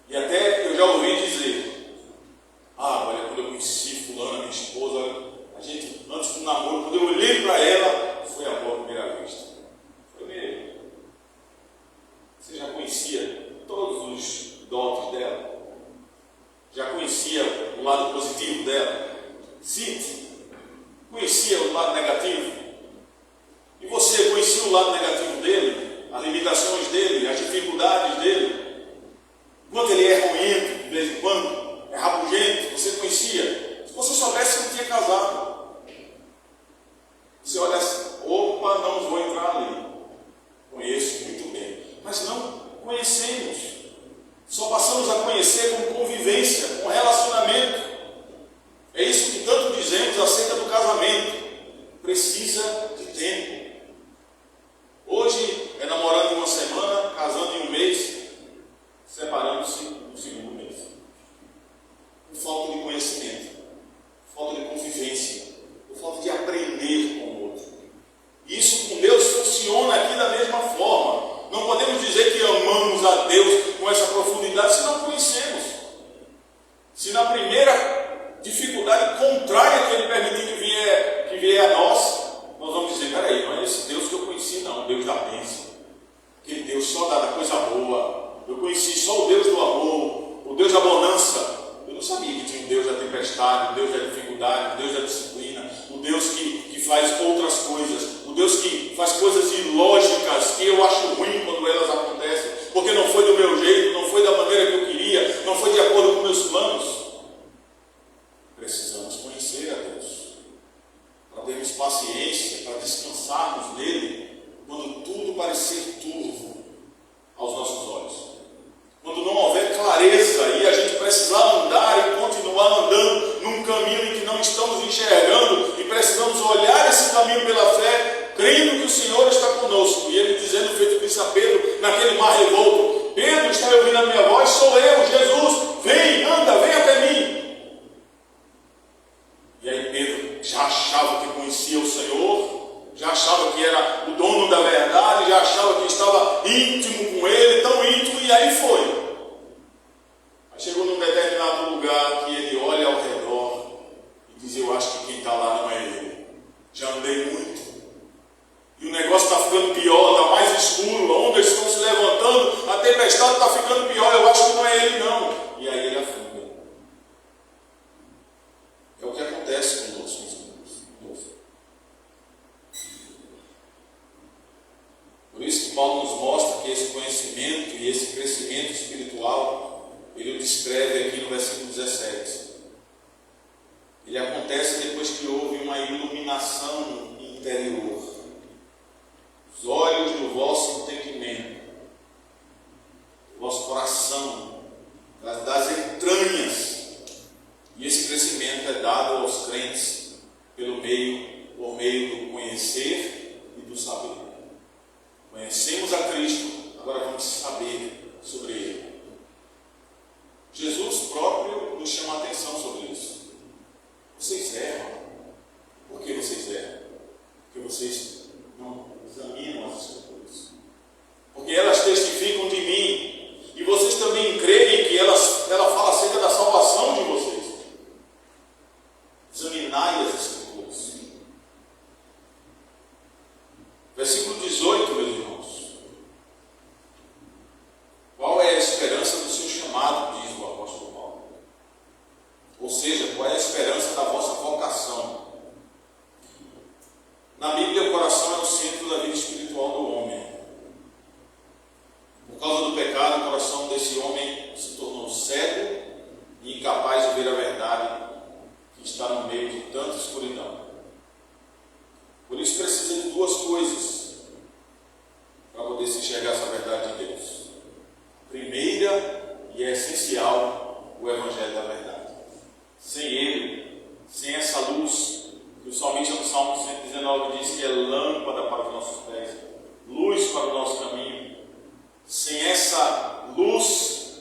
E até eu já ouvi dizer: olha, quando eu conheci fulana, minha esposa, a gente, antes do namoro, quando eu olhei para ela, foi amor à primeira vista. Foi mesmo. Você já conhecia todos os dotes dela? Já conhecia o lado positivo dela? Cite. Conhecia o lado negativo? E você conhecia o lado negativo dele? As limitações dele? As dificuldades dele? Quanto ele é ruim de vez em quando? É rabugento? Você conhecia? Se você soubesse, não tinha casado. Você olha assim, opa, não vou entrar ali. Conheço muito bem. Mas não conhecemos. Só passamos a conhecer com convivência, com relacionamento. É isso que tanto dizemos acerca do casamento. Precisa de tempo. Hoje é namorando em uma semana, casando em um mês, separando-se no segundo mês. Por falta de conhecimento, por falta de convivência, por falta de aprender com o outro. Isso com Deus funciona aqui da mesma forma. Não podemos dizer que amamos a Deus com essa profundidade se não conhecemos. Se na primeira dificuldade contrária que Ele permitir que vier a nós vamos dizer, peraí, não é esse Deus que eu conheci, não, o Deus da bênção. Aquele Deus só da coisa boa. Eu conheci só o Deus do amor, o Deus da bonança. Eu não sabia que tinha um Deus da tempestade, o Deus da dificuldade, o Deus da disciplina, o Deus que faz outras coisas, o Deus que faz coisas ilógicas que eu acho ruim quando elas acontecem, porque não foi do meu jeito, não foi da maneira que eu queria, não foi de acordo com meus planos. Precisamos conhecer a Deus, para termos paciência, para descansarmos nele, quando tudo parecer turvo aos nossos olhos. Quando não houver clareza e a gente precisar andar e continuar andando num caminho em que não estamos enxergando e precisamos olhar esse caminho pela fé, crendo que o Senhor está conosco. E Ele dizendo, feito disse a Pedro, naquele mar revolto, Pedro, está ouvindo a minha voz? Sou eu, Jesus, vem, anda, vem até mim. E aí Pedro já achava que conhecia o Senhor, já achava que era o dono da verdade, já achava que estava íntimo com Ele, tão íntimo, e aí foi. Aí chegou num determinado lugar que ele olha ao redor e diz, eu acho que quem está lá não é Ele. Já andei muito. E o negócio está ficando pior, está mais escuro, ondas estão se levantando, a tempestade está ficando pior, eu acho que não é Ele não. E aí ele afunda. É o que acontece conosco, meus irmãos. Por isso que Paulo nos mostra que esse conhecimento e esse crescimento espiritual, ele o descreve aqui no versículo 17. Ele acontece depois que houve uma iluminação interior. Os olhos do vosso entendimento, do vosso coração, das entranhas. E esse crescimento é dado aos crentes por meio do conhecer e do saber. Conhecemos a Cristo, agora vamos saber sobre Ele. Jesus próprio nos chama a atenção sobre isso. Vocês erram. Por que vocês erram? Porque vocês não examinam as Escrituras. Porque elas testificam de mim. E vocês também creem que ela fala acerca da salvação de vocês. Examinai as Escrituras. Versículo 18, meus irmãos. Qual é a esperança do seu chamado, diz o apóstolo Paulo? Ou seja, qual é a esperança da vossa vocação? Na Bíblia, o coração é o centro da vida espiritual do homem. Por causa do pecado, o coração desse homem se tornou cego e incapaz de ver a verdade que está no meio de tanta escuridão. Por isso precisa de duas coisas para poder se enxergar essa verdade de Deus. Primeira e essencial, o Evangelho da verdade. Sem ele, sem essa luz, que o salmista no Salmo 119 diz que é lâmpada para os nossos pés, luz para o nosso caminho. Sem essa luz,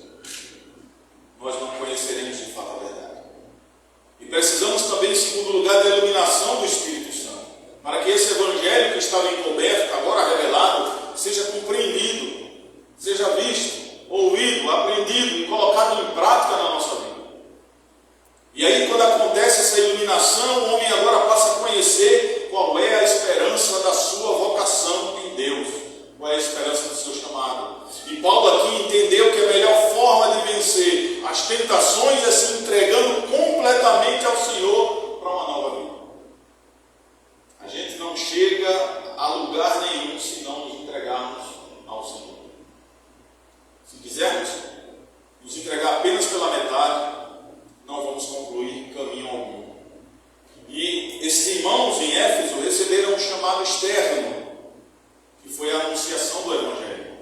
nós não conheceremos de fato a verdade. E precisamos também, em segundo lugar, da iluminação do Espírito Santo, para que esse Evangelho que estava encoberto, agora revelado, seja compreendido, seja visto, ouvido, aprendido e colocado em prática na nossa vida. E aí, quando acontece essa iluminação, o homem agora passa a conhecer qual é a esperança da sua vocação em Deus, qual é a esperança do seu chamado. E Paulo aqui entendeu que a melhor forma de vencer as tentações é se entregando completamente ao Senhor para uma chamado externo, que foi a anunciação do Evangelho.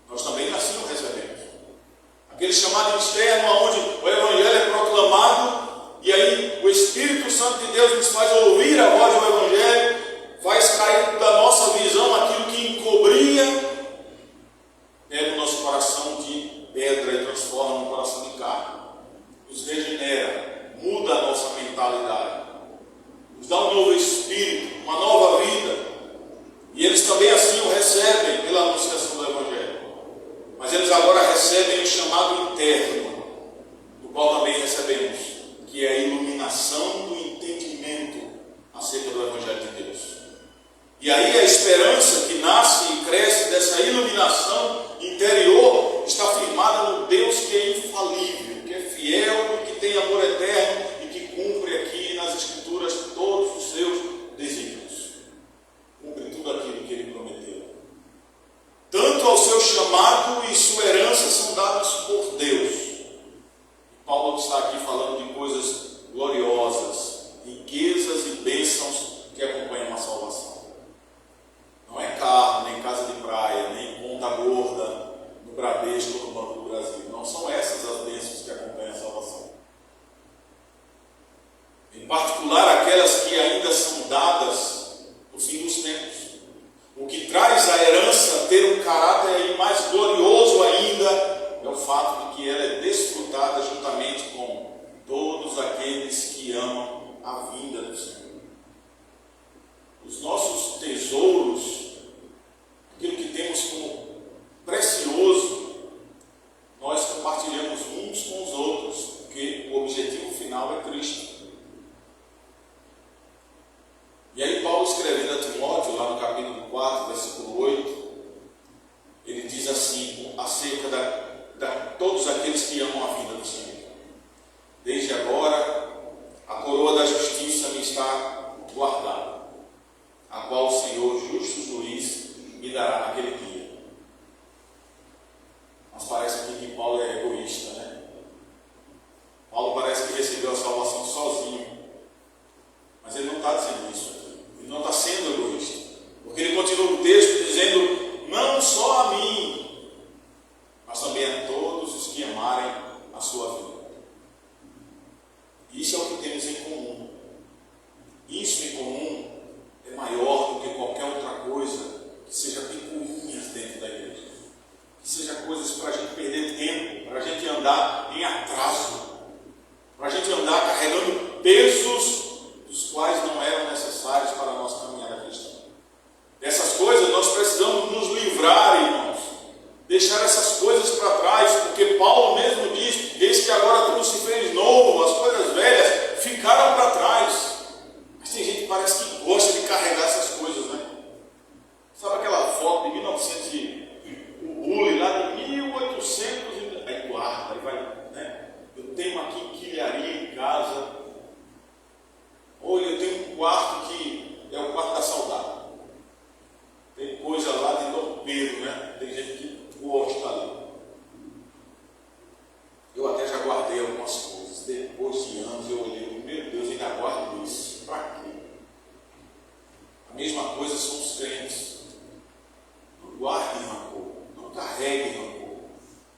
Nós também assim o recebemos. Aquele chamado externo, onde o Evangelho é proclamado, e aí o Espírito Santo de Deus nos faz ouvir a voz do Evangelho, faz cair da nossa visão aquilo que encobria, pega o nosso coração de pedra e transforma num coração de carne, nos regenera, muda a nossa mentalidade, nos dá um novo espírito, uma nova vida, e eles também assim o recebem pela anunciação do Evangelho, mas eles agora recebem o chamado interno, do qual também recebemos, que é a iluminação do entendimento acerca do Evangelho de Deus. E aí a esperança que nasce e cresce dessa iluminação interior está firmada no Deus que é infalível, que é fiel e que tem amor eterno e que cumpre aqui nas Escrituras todos os seus desígnios. Cumpre tudo aquilo que Ele prometeu. Tanto ao seu chamado e sua herança são dados por Deus. Paulo está aqui falando de coisas gloriosas, riquezas e bênçãos que acompanham a salvação. Não é carro, nem casa de praia, nem conta gorda no Bradesco ou no Banco do Brasil. Não são essas as bênçãos que acompanham a salvação. Em particular, aquelas que ainda são dadas no fim dos tempos. O que traz a herança ter um caráter mais glorioso ainda é o fato de que ela é desfrutada juntamente com todos aqueles que amam a vinda do Senhor. Os nossos tesouros, aquilo que temos como precioso, nós compartilhamos uns com os outros, porque o objetivo final é Cristo. E aí Paulo, escrevendo a Timóteo, lá no capítulo 4, versículo 8, ele diz assim, acerca de todos aqueles que amam a vinda do Senhor. Desde agora, a coroa da justiça me está guardada, a qual o Senhor, justo juiz, me dará naquele dia. Mas parece aqui que Paulo é egoísta, né? Paulo parece que recebeu a salvação sozinho. Mas ele não está dizendo isso aqui. Ele não está sendo egoísta. Porque ele continua o texto dizendo, não só a mim, mas também a todos os que amarem a sua vida. Isso é o que temos em comum. Isso em comum é maior do que qualquer outra coisa que seja picuinhas dentro da igreja. Que seja coisas para a gente perder tempo, para a gente andar em atraso, para a gente andar carregando pesos dos quais não eram necessários para a nossa caminhada cristã. Dessas coisas nós precisamos nos livrar, irmãos. Deixar essas coisas para trás, porque Paulo mesmo diz, eis que agora tudo se fez novo, as coisas velhas ficaram para trás. Mas tem gente que parece que gosta de carregar essas coisas, né? Sabe aquela foto de 1900 o bule lá de 1800 aí guarda, aí vai, né? Eu tenho aqui quilharia em casa. Olha, eu tenho um quarto que é o quarto da saudade. Tem coisa lá de Dom Pedro, né? Tem gente que gosta ali. Eu até já guardei algumas coisas. Depois de anos eu olhei, meu Deus, ainda guardo isso. Para quê? A mesma coisa são os crentes. Não guarde rancor, não carregue rancor,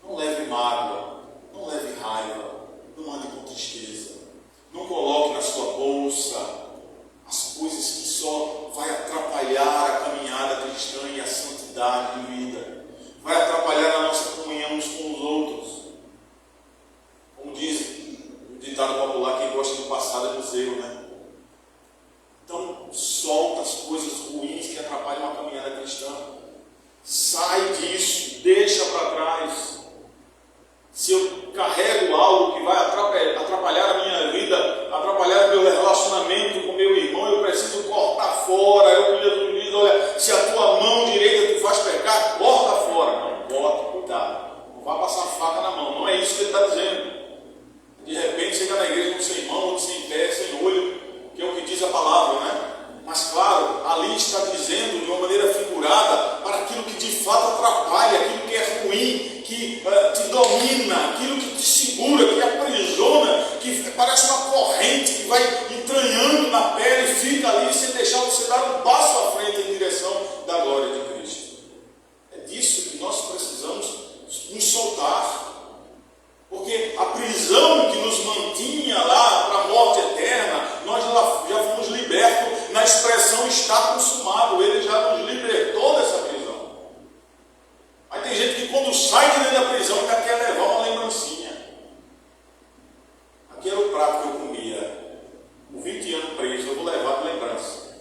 não leve mágoa, não leve raiva, não ande com tristeza, não coloque na sua bolsa as coisas que só vai atrapalhar a caminhada cristã e a santidade de vida, vai atrapalhar a nossa comunhão uns com os outros. Como diz o ditado popular, quem gosta do passado é museu, né? Então, solta as coisas ruins que atrapalham a caminhada cristã. Sai disso, deixa para trás. Se eu carrego algo que vai atrapalhar a minha vida, atrapalhar o meu relacionamento com meu irmão, eu preciso cortar fora. Eu, Jesus diz, olha, se a tua mão direita te faz pecar, corta fora. Não, corta, cuidado. Não vai passar faca na mão. Não é isso que ele está dizendo. De repente chega na igreja com sem mão, sem pé, sem olho, que é o que diz a palavra, né? Mas claro, ali está dizendo de uma maneira figurada para aquilo que de fato atrapalha, aquilo que é ruim, que te domina, aquilo que te segura, que aprisiona, que parece uma corrente que vai entranhando na pele e fica ali sem deixar você dar um passo à frente. está consumado, Ele já nos libertou dessa prisão. Aí tem gente que quando sai de dentro da prisão ainda quer levar uma lembrancinha. Aqui era o prato que eu comia, com 20 anos preso, eu vou levar de lembrança.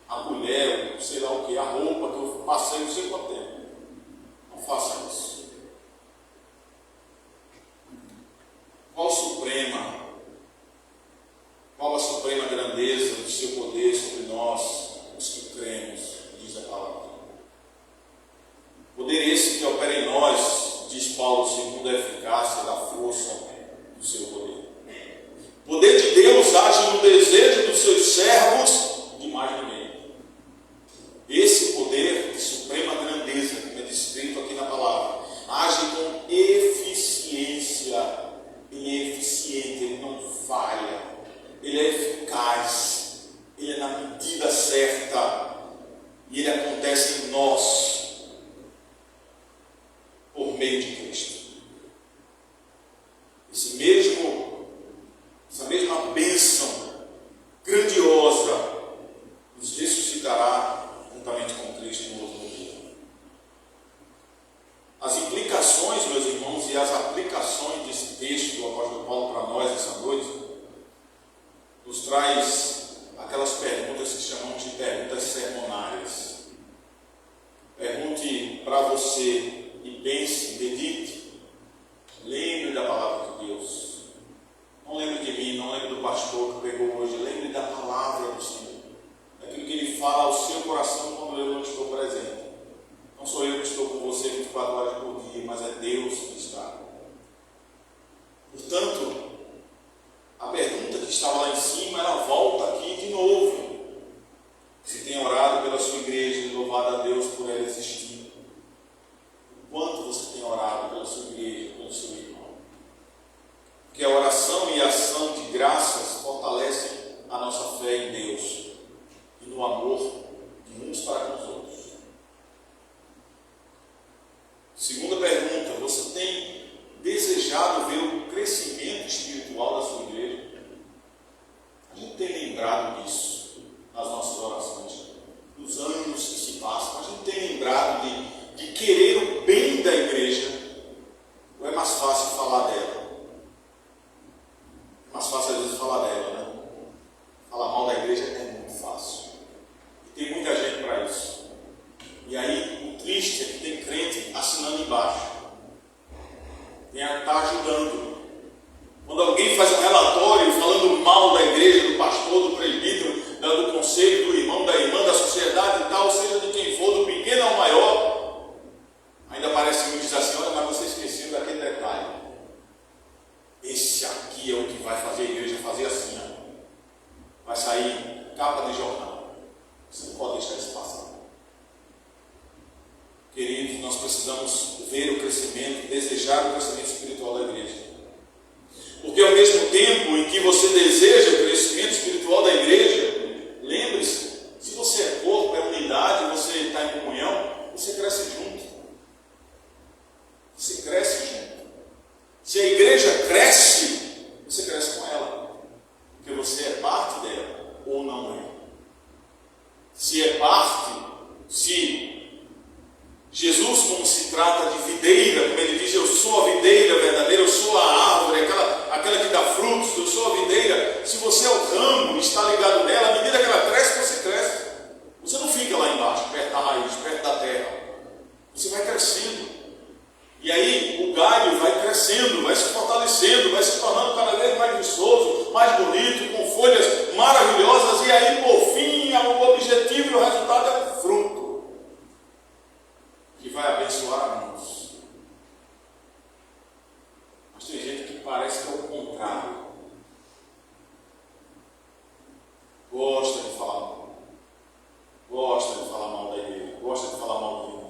A mulher, sei lá o que, a roupa que eu passei não sei quanto tempo. Não faça isso. Qual a suprema grandeza do seu poder sobre nós, os que cremos, diz a palavra. Poder esse que opera em nós, diz Paulo, segundo a eficácia da força do seu poder. Poder de Deus age no desejo dos seus servos de mais ninguém. Esse poder de suprema grandeza, como é descrito aqui na palavra, age com eficiência. Ele é eficiente, ele não falha, ele é eficaz, ele é na medida certa e ele acontece em nós por meio de Cristo. Essa mesma bênção grandiosa nos ressuscitará juntamente com Cristo no outro dia. As implicações, meus irmãos, e as aplicações desse texto do apóstolo Paulo para nós essa noite, nos traz aquelas perguntas que chamamos de perguntas sermonárias. Pergunte para você e pense, medite, lembre da palavra de Deus. Não lembre de mim, não lembre do pastor que pregou hoje, lembre da palavra do Senhor, daquilo que Ele fala ao seu coração quando eu não estou presente. Não sou eu que estou com você 24 horas por dia, mas é Deus que está. Portanto, a pergunta que estava lá em cima, ela volta aqui de novo. Se tem orado pela sua igreja e louvado a Deus por ela existir. Quanto você tem orado pela sua igreja, pelo seu irmão? Porque a oração e a ação de graças fortalecem a nossa fé em Deus e no amor de uns para com os outros. Segunda pergunta, você tem desejado ver o crescimento espiritual da sua igreja? A gente tem lembrado disso nas nossas orações, nos anos que se passam. A gente tem lembrado de querer o bem da igreja. Ou é mais fácil falar dela? É mais fácil às vezes falar dela, né? Falar mal da igreja é muito fácil. E tem muita gente para isso. E aí, o triste é que tem crente assinando embaixo. Está ajudando. Quando alguém faz um relatório falando mal da igreja, do pastor, do presbítero, do conselho, do irmão, da irmã, da sociedade e tal, seja de quem for, do pequeno ao maior, ainda parece muito diz assim: olha, mas você esqueceu daquele detalhe. Esse aqui é o que vai fazer a igreja fazer assim, ó. Vai sair capa de jornal. Você não pode deixar isso passar. Queridos, nós precisamos ver o crescimento, desejar o crescimento espiritual da igreja. Porque ao mesmo tempo em que você deseja o crescimento espiritual da igreja, lembre-se, se você é corpo, é unidade, você está em comunhão, você cresce junto. Você cresce junto. Se a igreja cresce, você cresce com ela. Porque você é parte dela, ou não é. Se é parte, se Jesus, como se trata de videira, como ele diz, eu sou a videira verdadeira, eu sou a árvore, aquela que dá frutos, eu sou a videira. Se você é o ramo, está ligado nela, à medida que ela cresce, você cresce. Você não fica lá embaixo, perto da raiz, perto da terra. Você vai crescendo. E aí o galho vai crescendo, vai se fortalecendo, vai se tornando cada vez mais vistoso, mais bonito, com folhas maravilhosas. E aí, por fim, o objetivo e o resultado é o fruto, que vai abençoar a muitos. Mas tem gente que parece que é o contrário. Gosta de falar mal. Gosta de falar mal da igreja. Gosta de falar mal do irmão.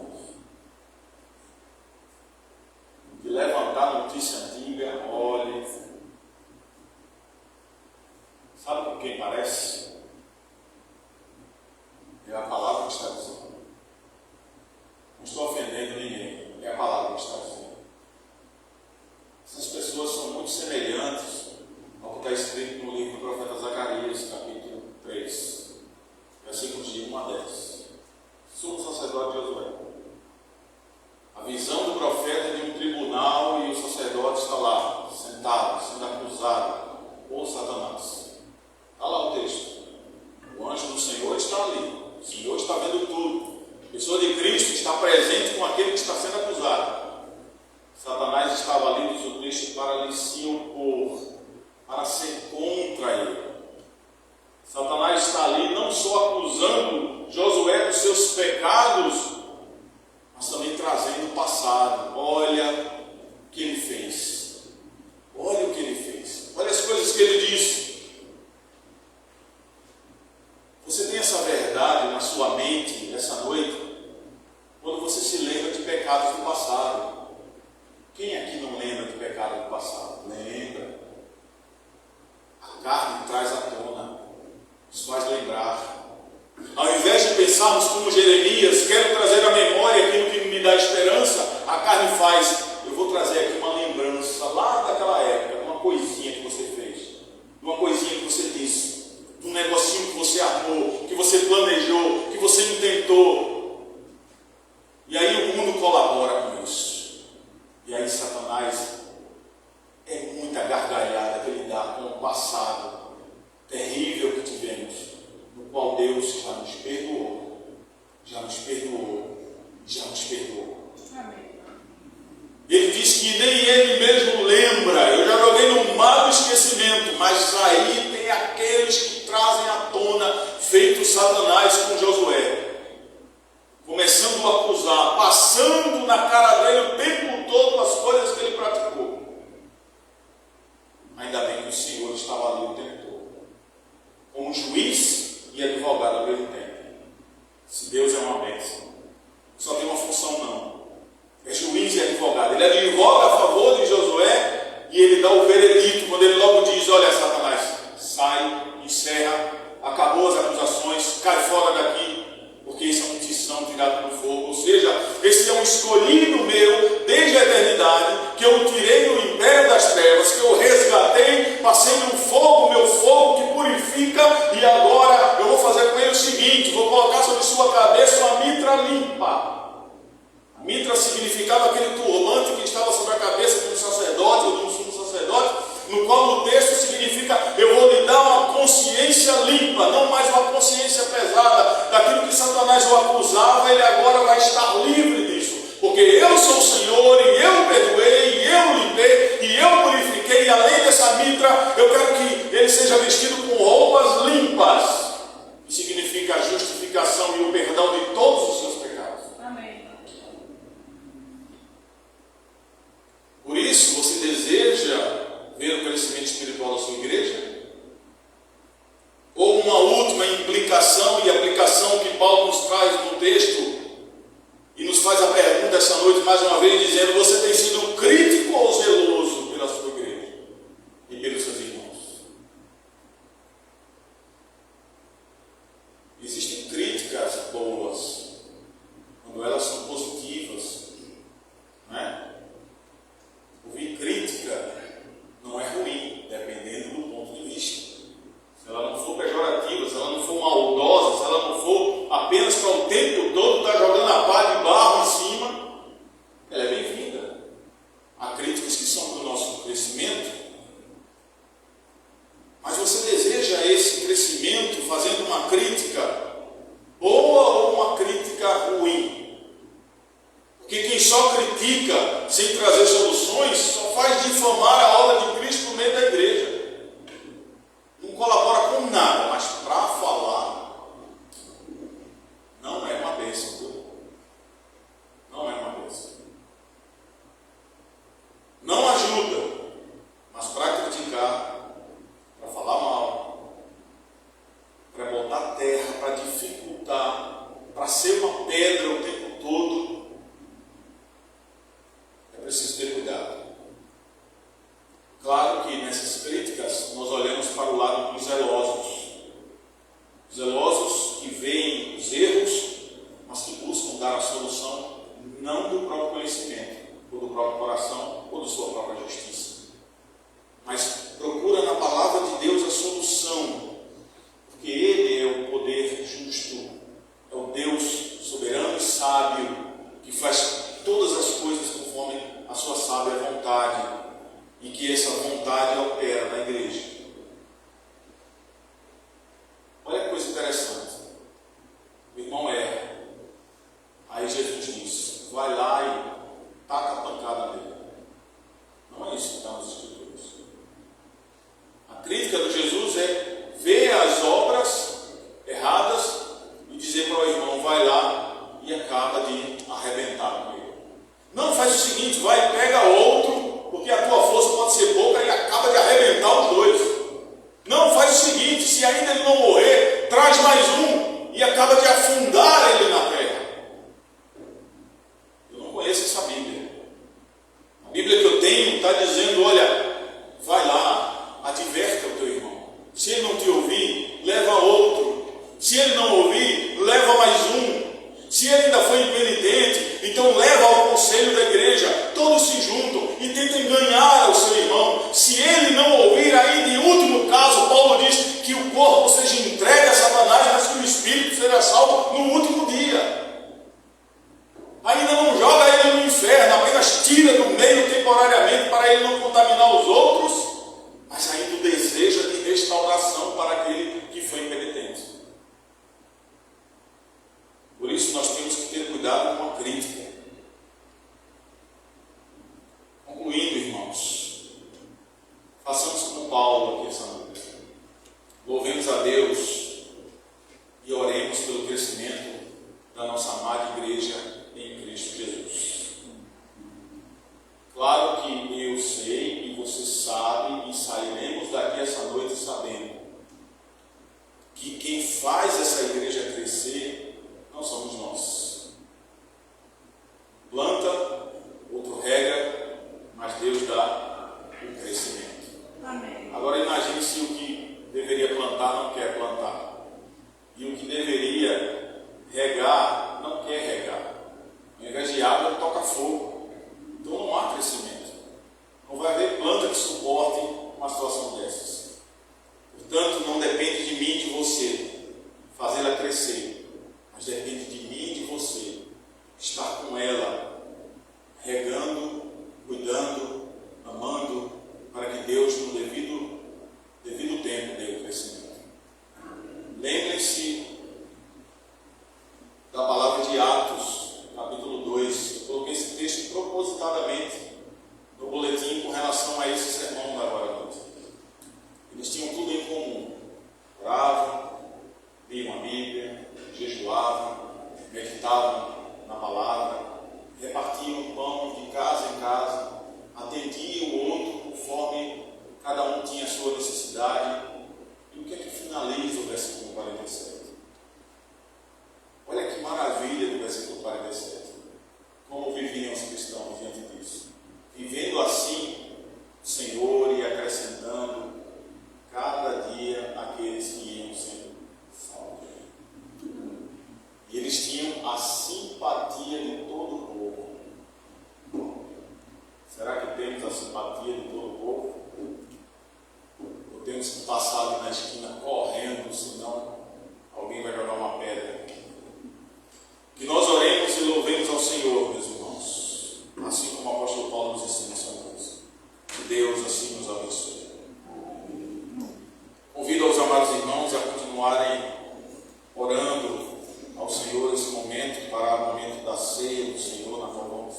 De levantar notícia antiga, olhe. Sabe com quem parece? É a palavra que está dizendo. Não estou ofendendo ninguém, é a palavra que está dizendo. Essas pessoas são muito semelhantes ao que está escrito no livro do profeta Zacarias, capítulo 3, versículos de 1 a pensarmos como Jeremias, quero trazer à memória aquilo que me dá esperança, a carne faz. Eu vou trazer aqui uma lembrança lá daquela época, uma coisinha que você fez, uma coisinha que você disse, um negocinho que você armou, que você planejou, que você intentou. E aí o mundo colabora com isso. E aí Satanás é muita gargalhada que ele dá com o passado terrível que tivemos, no qual Deus já nos perdoou, já nos perdoou, já nos perdoou. Amém. Ele diz que nem ele mesmo lembra. Eu já joguei no mar do esquecimento, mas aí tem aqueles que trazem à tona, feito Satanás com Josué, começando a acusar, passando na cara dele o tempo todo as coisas que ele praticou. Ainda bem que o Senhor estava ali o tempo todo, como juiz e advogado ao mesmo tempo. Se Deus é uma bênção, só tem uma função não. É juiz e advogado. Ele advoga a favor de Josué e ele dá o veredito, quando ele logo diz: olha, Satanás, sai, encerra, acabou as acusações, cai fora daqui, porque isso é uma tição tirada do fogo. Ou seja, esse é um escolhido meu desde a eternidade, que eu tirei do império das trevas, que eu resgatei, passei no fogo, meu fogo que purifica, e agora eu vou fazer com ele o seguinte: vou colocar sobre sua cabeça uma mitra limpa. Mitra significava aquele turbante que estava sobre a cabeça de um sacerdote ou de um sumo sacerdote, no qual no texto significa: eu vou lhe dar uma consciência limpa, não mais uma consciência pesada. Daquilo que Satanás o acusava, ele agora vai estar livre disso, porque eu sou o Senhor e eu perdoei, e eu limpei, e eu purifiquei. E além dessa mitra, eu quero que ele seja vestido com roupas limpas, que significa a justificação e o perdão de todos os seus pecados. Amém. Por isso, você deseja ver o crescimento espiritual da sua igreja? Ou uma última implicação e aplicação que Paulo nos traz no texto e nos faz a pergunta essa noite mais uma vez, dizendo: você tem sido crítico ou zeloso pela sua igreja e pelos seus irmãos? Existem críticas boas quando elas são positivas, não é? Ouvir crítica não é ruim, dependendo do ponto de vista. Se ela não for pejorativa, se ela não for maldosa, se ela não for apenas para o tempo todo estar jogando a pá de barro em cima, ela é bem-vinda. Há críticas que são para o nosso crescimento. Mas você deseja esse crescimento fazendo uma crítica boa ou uma crítica ruim? Porque quem só critica sem trazer soluções só faz difamar a obra de Cristo no meio da igreja. Não colabora com nada, mas para falar não é uma bênção, viu? Não é uma bênção. Não ajuda, mas para criticar, para falar mal, para botar terra, para dificultar, para ser uma pedra o tempo todo, é preciso ter cuidado. Claro que nessas críticas nós olhamos para o lado dos zelosos. Zelosos que veem os erros, mas que buscam dar a solução não do próprio conhecimento, ou do próprio coração, ou da sua própria justiça, mas procura na palavra de Deus a solução, porque Ele é o poder justo, é o Deus soberano e sábio, plantar não quer plantar. E o que deveria regar não quer regar. Ao invés de água, ele toca fogo. Então não há crescimento. Não vai haver planta que suporte uma situação dessas. Portanto, não depende de mim e de você fazê-la crescer, mas depende de mim e de você estar com ela, regando, cuidando, amando, para que Deus, no devido tempo, dê o crescimento. Lembrem-se da palavra de Atos, capítulo 2. Eu coloquei esse texto propositadamente no boletim com relação a esse sermão da agora à noite. Eles tinham tudo em comum. Oravam, liam a Bíblia, jejuavam, meditavam na palavra, repartiam o pão de casa em casa, atendiam o outro conforme cada um tinha a sua necessidade. E o que é que finaliza o versículo 47? Olha que maravilha do versículo 47. Como viviam os cristãos diante disso. Vivendo assim, o Senhor ia acrescentando cada dia aqueles que iam sendo salvos. E eles tinham a simpatia de todo o povo. Será que temos a simpatia de todo o povo? Ou temos que passar ali na esquina correndo, senão alguém vai jogar uma pedra? Que nós oremos e louvemos ao Senhor, meus irmãos, assim como o apóstolo Paulo nos ensina essa noite. Que Deus assim nos abençoe. Convido aos amados irmãos a continuarem orando ao Senhor nesse momento, para o momento da ceia do Senhor, na qual vamos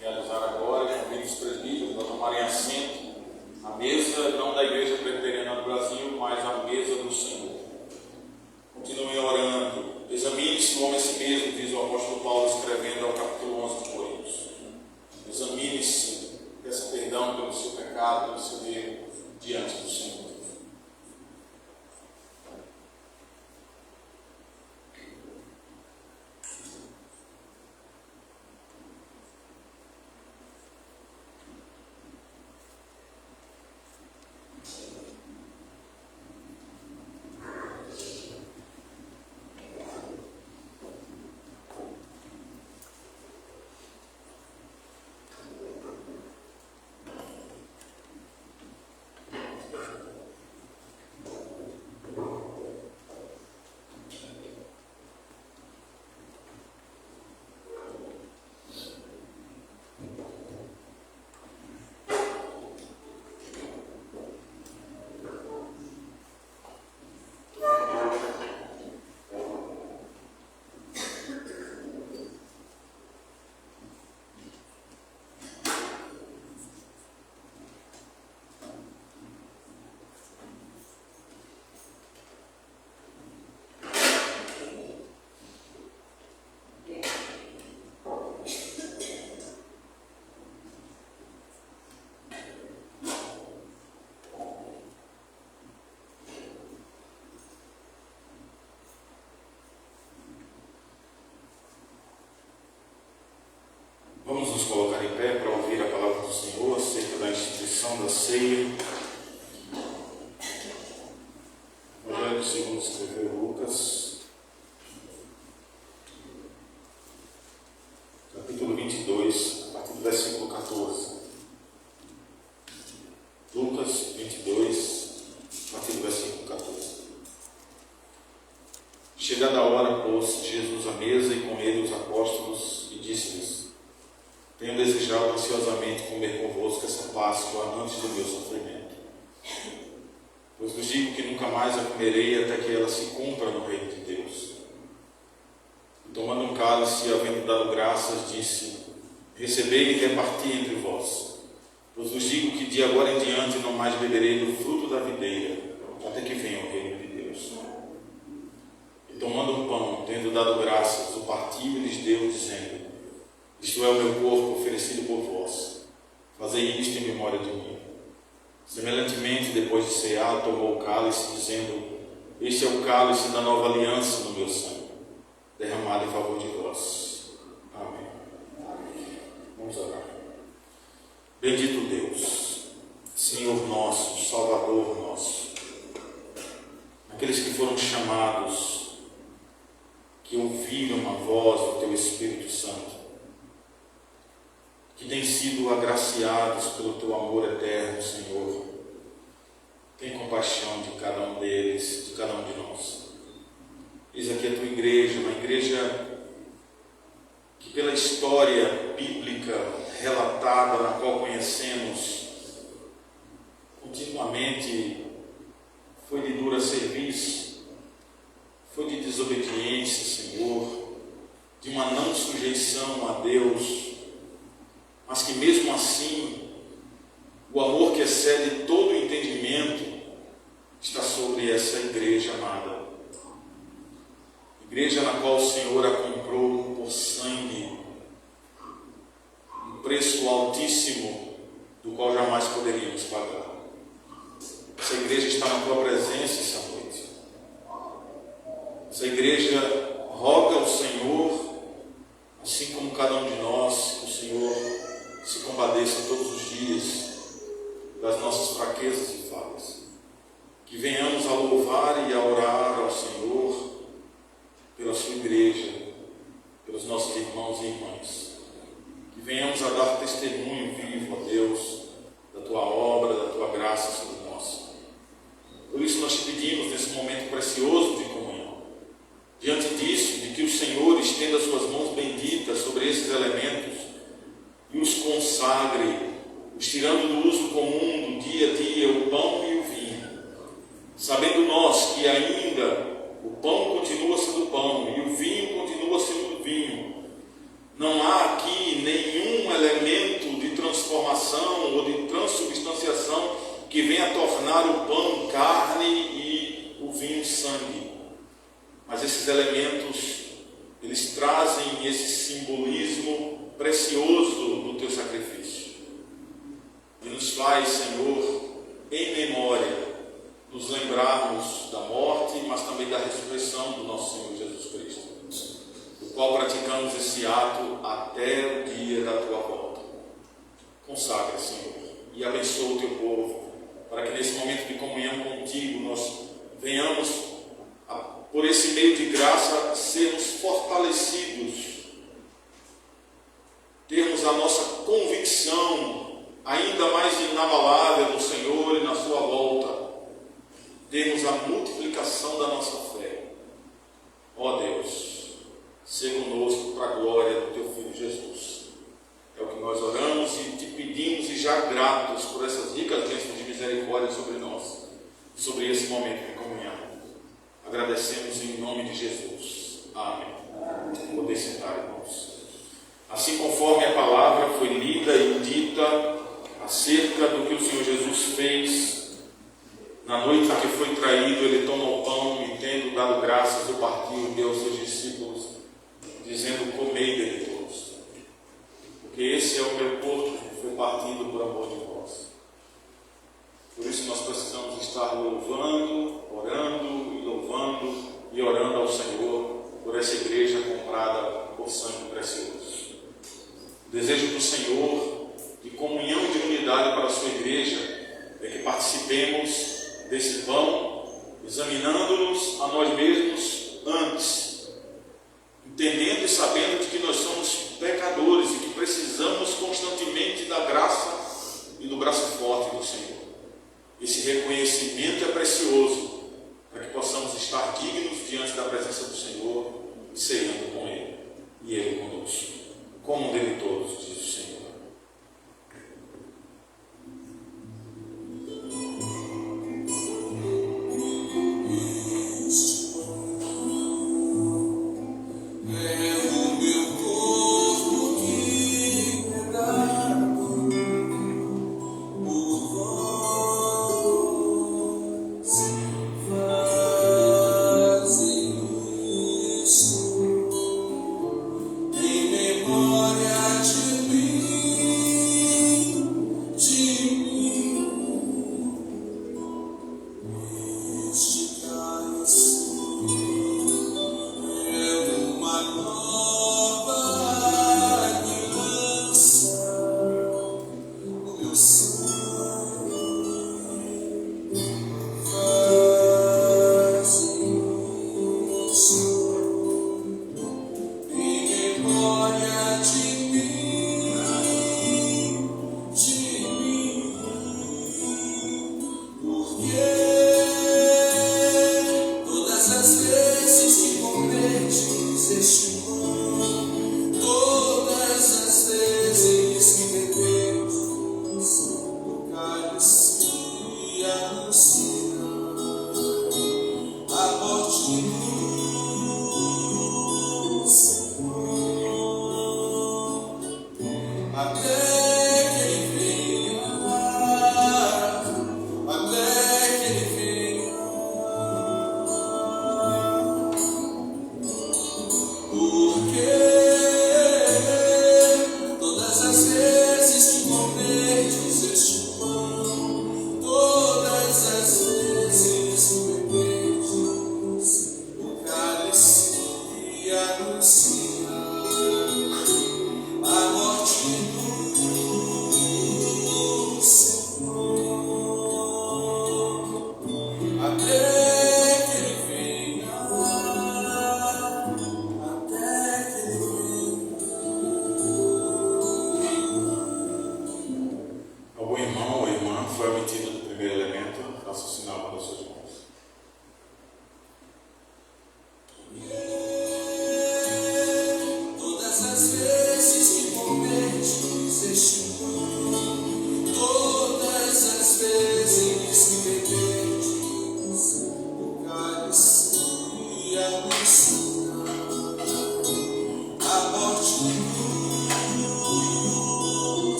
realizar agora. Convido os presbíteros a tomarem assento à mesa, não da Igreja Presbiteriana do Brasil, mas à mesa do Senhor. Continuem orando. Examine-se o homem a si mesmo, diz o apóstolo Paulo escrevendo ao capítulo 11 de Coríntios. Examine-se, peça perdão pelo seu pecado, pelo seu erro diante do Senhor. Vamos nos colocar em pé para ouvir a palavra do Senhor acerca da instituição da ceia. Evangelho segundo escreveu Lucas, capítulo 22, a partir do versículo 14. Lucas 22, a partir do versículo 14. Chegada a hora, pôs Jesus à mesa e com ele os apóstolos e disse-lhes: tenho desejado ansiosamente comer convosco essa Páscoa antes do meu sofrimento. Pois vos digo que nunca mais a comerei até que ela se cumpra no reino de Deus. E tomando um cálice e havendo dado graças, disse: recebei e reparti entre vós. Pois vos digo que de agora em diante não mais beberei do fruto da videira, até que venha o reino de Deus. E tomando um pão, tendo dado graças, o partiu e lhes deu, dizendo: isto é o meu corpo oferecido por vós. Fazei isto em memória de mim. Semelhantemente, depois de cear, tomou o cálice, dizendo: este é o cálice da nova aliança no meu sangue, derramado em favor de vós. Amém. Vamos orar. Bendito Deus, Senhor nosso, Salvador nosso, aqueles que foram chamados, que ouviram a voz do Teu Espírito Santo, que têm sido agraciados pelo Teu amor eterno, Senhor. Tem compaixão de cada um deles, de cada um de nós. Eis aqui a Tua igreja, uma igreja que pela história bíblica relatada, na qual conhecemos, continuamente foi de dura serviço, foi de desobediência, Senhor, de uma não sujeição a Deus, mas que mesmo assim, o amor que excede todo o entendimento está sobre essa igreja amada. Igreja na qual o Senhor a comprou por sangue, um preço altíssimo, do qual jamais poderíamos pagar. Essa igreja está na Tua presença essa noite. Essa igreja roga ao Senhor, assim como cada um de nós, que o Senhor se compadeça todos os dias das nossas fraquezas e falhas. Que venhamos a louvar e a orar ao Senhor pela Sua igreja, pelos nossos irmãos e irmãs. Que venhamos a dar testemunho vivo a Deus da Tua obra, da Tua graça sobre nós. Por isso nós te pedimos nesse momento precioso de comunhão, diante disso, de que o Senhor estenda Suas mãos benditas sobre esses elementos e os consagre, os tirando do uso comum do dia a dia, o pão e o vinho, sabendo nós que ainda o pão continua sendo pão e o vinho continua sendo vinho. Não há aqui nenhum elemento de transformação ou de transubstanciação que venha tornar o pão carne e o vinho sangue. Mas esses elementos, eles trazem esse simbolismo precioso do Teu sacrifício. E nos faz, Senhor, em memória, nos lembrarmos da morte, mas também da ressurreição do nosso Senhor Jesus Cristo, do qual praticamos esse ato até o dia da Tua volta. Consagra, Senhor, e abençoa o Teu povo, para que nesse momento de comunhão contigo nós venhamos, por esse meio de graça, sermos fortalecidos, termos a nossa convicção ainda mais inabalável no Senhor e na Sua volta, termos a multiplicação da nossa fé. Ó Deus, seja conosco para a glória do Teu Filho Jesus. É o que nós oramos e te pedimos, e já gratos por essas ricas bênçãos de misericórdia sobre nós, sobre esse momento de comunhão. Agradecemos em nome de Jesus. Amém. Podem sentar, irmãos. Assim, conforme a palavra foi lida e dita acerca do que o Senhor Jesus fez, na noite em que foi traído, Ele tomou o pão e, tendo dado graças, o partiu e deu aos seus discípulos, dizendo: comei dele todos, porque esse é o meu corpo que foi partido por amor de vós. Por isso nós precisamos estar louvando, orando e orando ao Senhor por essa igreja comprada por sangue precioso. O desejo do Senhor de comunhão e de unidade para a sua igreja é que participemos desse pão, examinando-nos a nós mesmos antes, entendendo e sabendo de que nós somos pecadores e que precisamos constantemente da graça e do braço forte do Senhor. Esse reconhecimento é precioso para que possamos estar dignos diante da presença do Senhor e ceando com Ele e Ele conosco. Comam dele todos, diz o Senhor. Memória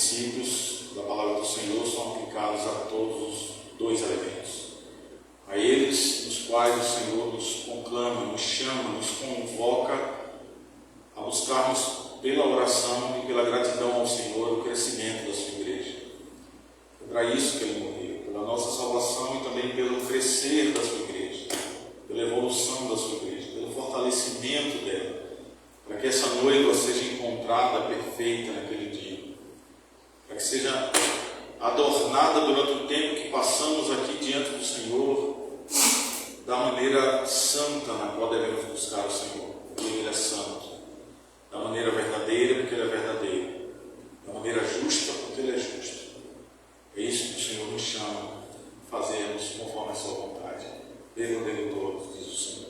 princípios da palavra do Senhor são aplicados a todos os dois elementos. A eles, nos quais o Senhor nos conclama, nos chama, nos convoca a buscarmos pela oração e pela gratidão ao Senhor o crescimento da sua igreja. Foi para isso que Ele morreu, pela nossa salvação e também pelo crescer da sua igreja, pela evolução da sua igreja, pelo fortalecimento dela, para que essa noiva seja encontrada perfeita naquele dia, para que seja adornada durante o tempo que passamos aqui diante do Senhor, da maneira santa na qual devemos buscar o Senhor, porque Ele é santo, da maneira verdadeira, porque Ele é verdadeiro, da maneira justa, porque Ele é justo. É isso que o Senhor nos chama a fazermos conforme a sua vontade. Bebam dele todos, diz o Senhor.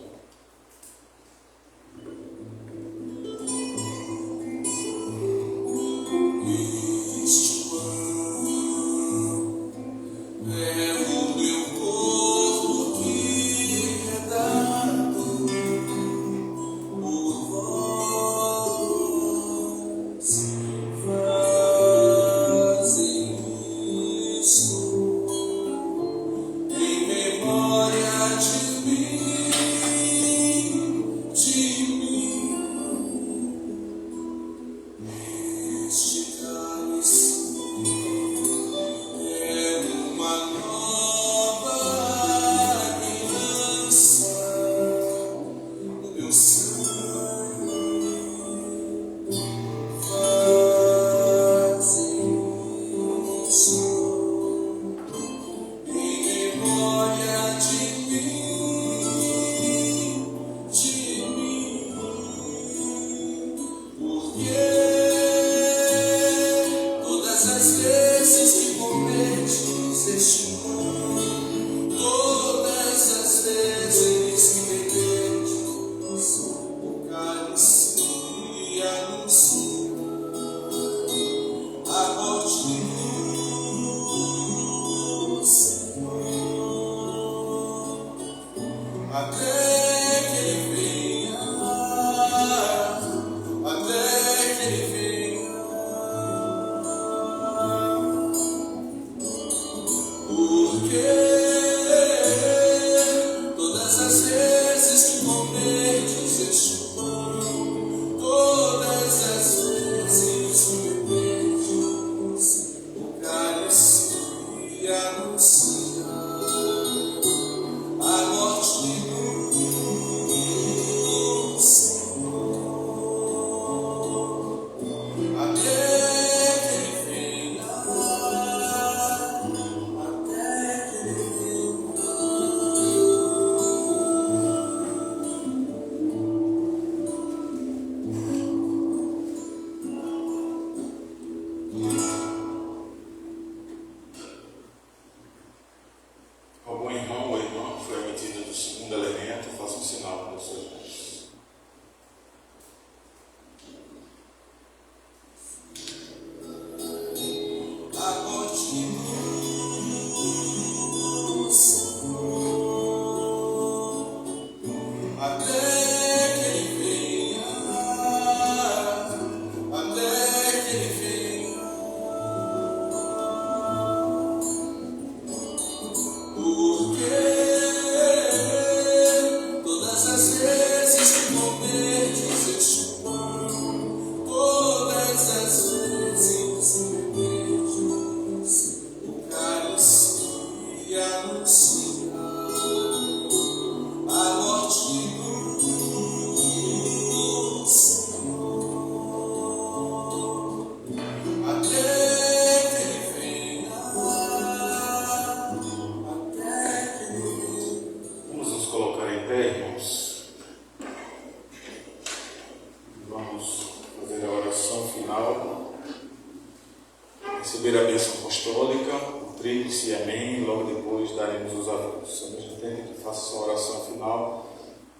Receber a bênção apostólica, o tríplice e amém, e logo depois daremos os avisos. Ao mesmo tempo que faça essa oração final,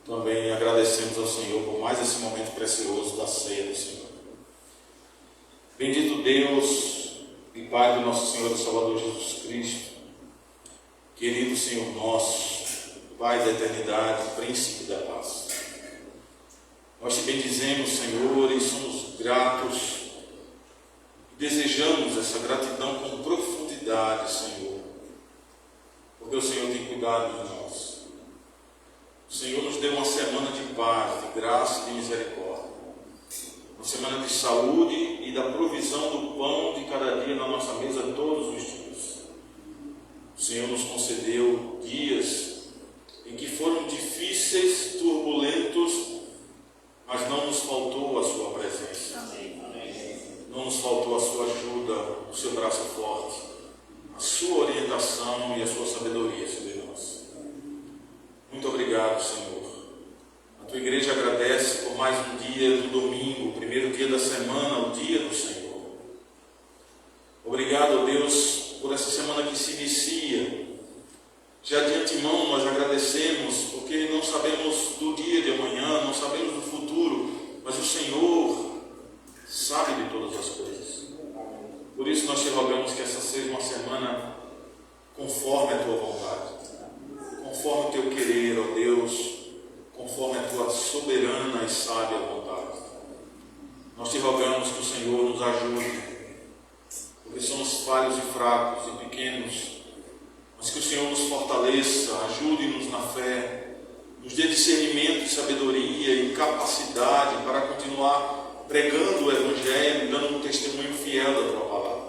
também agradecemos ao Senhor por mais esse momento precioso da ceia do Senhor. Bendito Deus e Pai do nosso Senhor e Salvador Jesus Cristo, querido Senhor nosso, Pai da eternidade, Príncipe da paz. Nós te bendizemos, Senhor, e somos gratos. Desejamos essa essa gratidão com profundidade, Senhor, porque o Senhor tem cuidado de nós. O Senhor nos deu uma semana de paz, de graça e de misericórdia. Uma semana de saúde e da provisão do pão de cada dia na nossa mesa todos os dias. O Senhor nos concedeu dias em que foram difíceis, turbulentos, mas não nos faltou a sua presença. Não nos faltou a sua ajuda, o seu braço forte, a sua orientação e a sua sabedoria sobre nós. Muito obrigado, Senhor. A tua igreja agradece por mais um dia do domingo, o primeiro dia da semana, o dia do Senhor. Obrigado, Deus, por essa semana que se inicia. Já de antemão nós agradecemos, porque não sabemos do dia de amanhã, não sabemos do futuro, mas o Senhor sabe de todas as coisas. Por isso nós te rogamos que essa seja uma semana conforme a tua vontade, conforme o teu querer, ó Deus, conforme a tua soberana e sábia vontade. Nós te rogamos que o Senhor nos ajude, porque somos falhos e fracos e pequenos, mas que o Senhor nos fortaleça, ajude-nos na fé, nos dê discernimento, sabedoria e capacidade para continuar pregando o Evangelho, dando um testemunho fiel da tua palavra.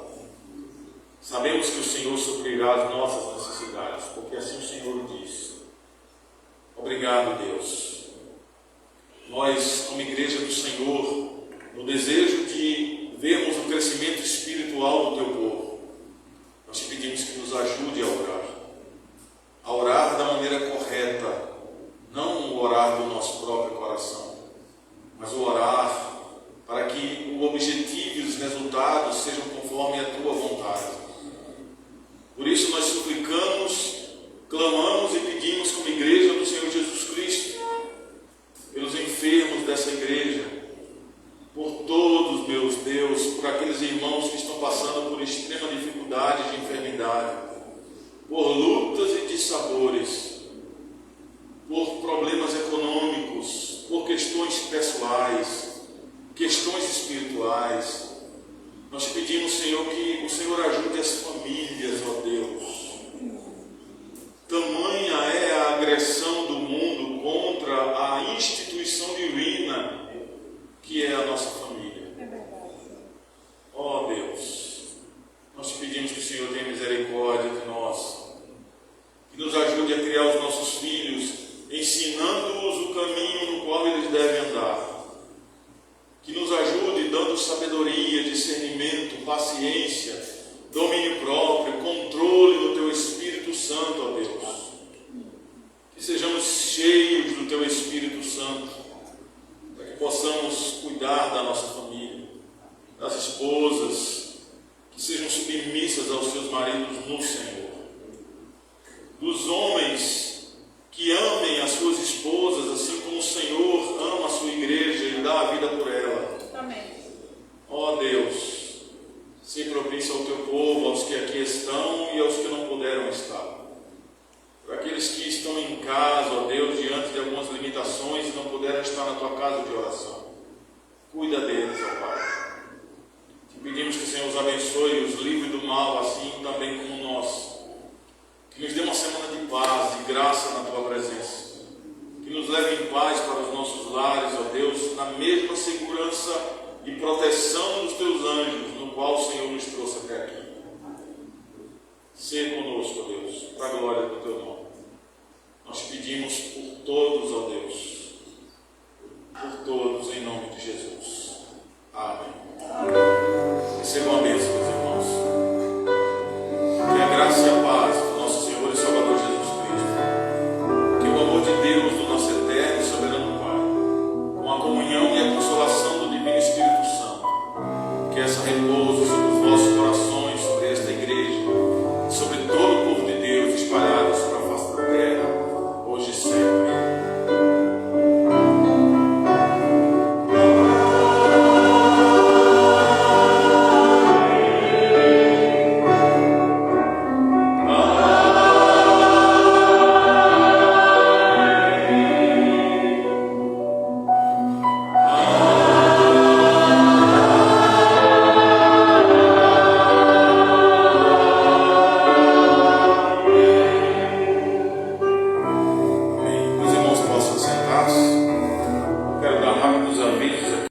Sabemos que o Senhor suprirá as nossas necessidades, porque assim o Senhor diz. Obrigado, Deus. Nós, como igreja do Senhor, no desejo de vermos o crescimento espiritual do teu povo, nós te pedimos que nos ajude a orar da maneira correta, não o orar do nosso próprio coração, mas o orar para que o objetivo e os resultados sejam conforme a tua vontade. Por isso nós suplicamos, clamamos e pedimos como igreja do Senhor Jesus Cristo, pelos enfermos dessa igreja, por todos, meus Deus, por aqueles irmãos que estão passando por extrema dificuldade de enfermidade, por lutas e dissabores, por problemas econômicos, por questões pessoais, questões espirituais. Nós te pedimos, Senhor, que o Senhor ajude as famílias, ó Deus. Tamanha é a agressão do mundo contra a instituição divina que é a nossa família. Ó Deus, nós te pedimos que o Senhor tenha misericórdia de nós, que nos ajude a criar os nossos filhos, ensinando-os o caminho no qual eles devem andar. Que nos ajude dando sabedoria, discernimento, paciência, domínio próprio, controle do teu Espírito Santo, ó Deus. Que sejamos cheios do teu Espírito Santo, para que possamos cuidar da nossa família, das esposas, que sejam submissas aos seus maridos no Senhor. Dos homens que amem as suas esposas, assim como o Senhor ama a sua igreja e dá a vida por ela. Amém. Ó Deus, se propício ao teu povo, aos que aqui estão e aos que não puderam estar. Para aqueles que estão em casa, ó Deus, diante de algumas limitações e não puderam estar na tua casa de oração. Cuida deles, ó Pai. Te pedimos que o Senhor os abençoe e os livre do mal, assim também como nós. Que nos dê uma semana de paz, de graça na tua presença. Que nos leve em paz para os nossos lares, ó Deus, na mesma segurança e proteção dos teus anjos, no qual o Senhor nos trouxe até aqui. Seja conosco, ó Deus, para a glória do teu nome. Nós te pedimos por todos, ó Deus, por todos, em nome de Jesus. Amém. Recebam a bênção, meus irmãos. Que a graça e a paz do nosso Senhor e Salvador Jesus Cristo, que o amor de Deus, do nosso eterno e soberano Pai, com a comunhão e a consolação do Divino Espírito Santo, que essa repouso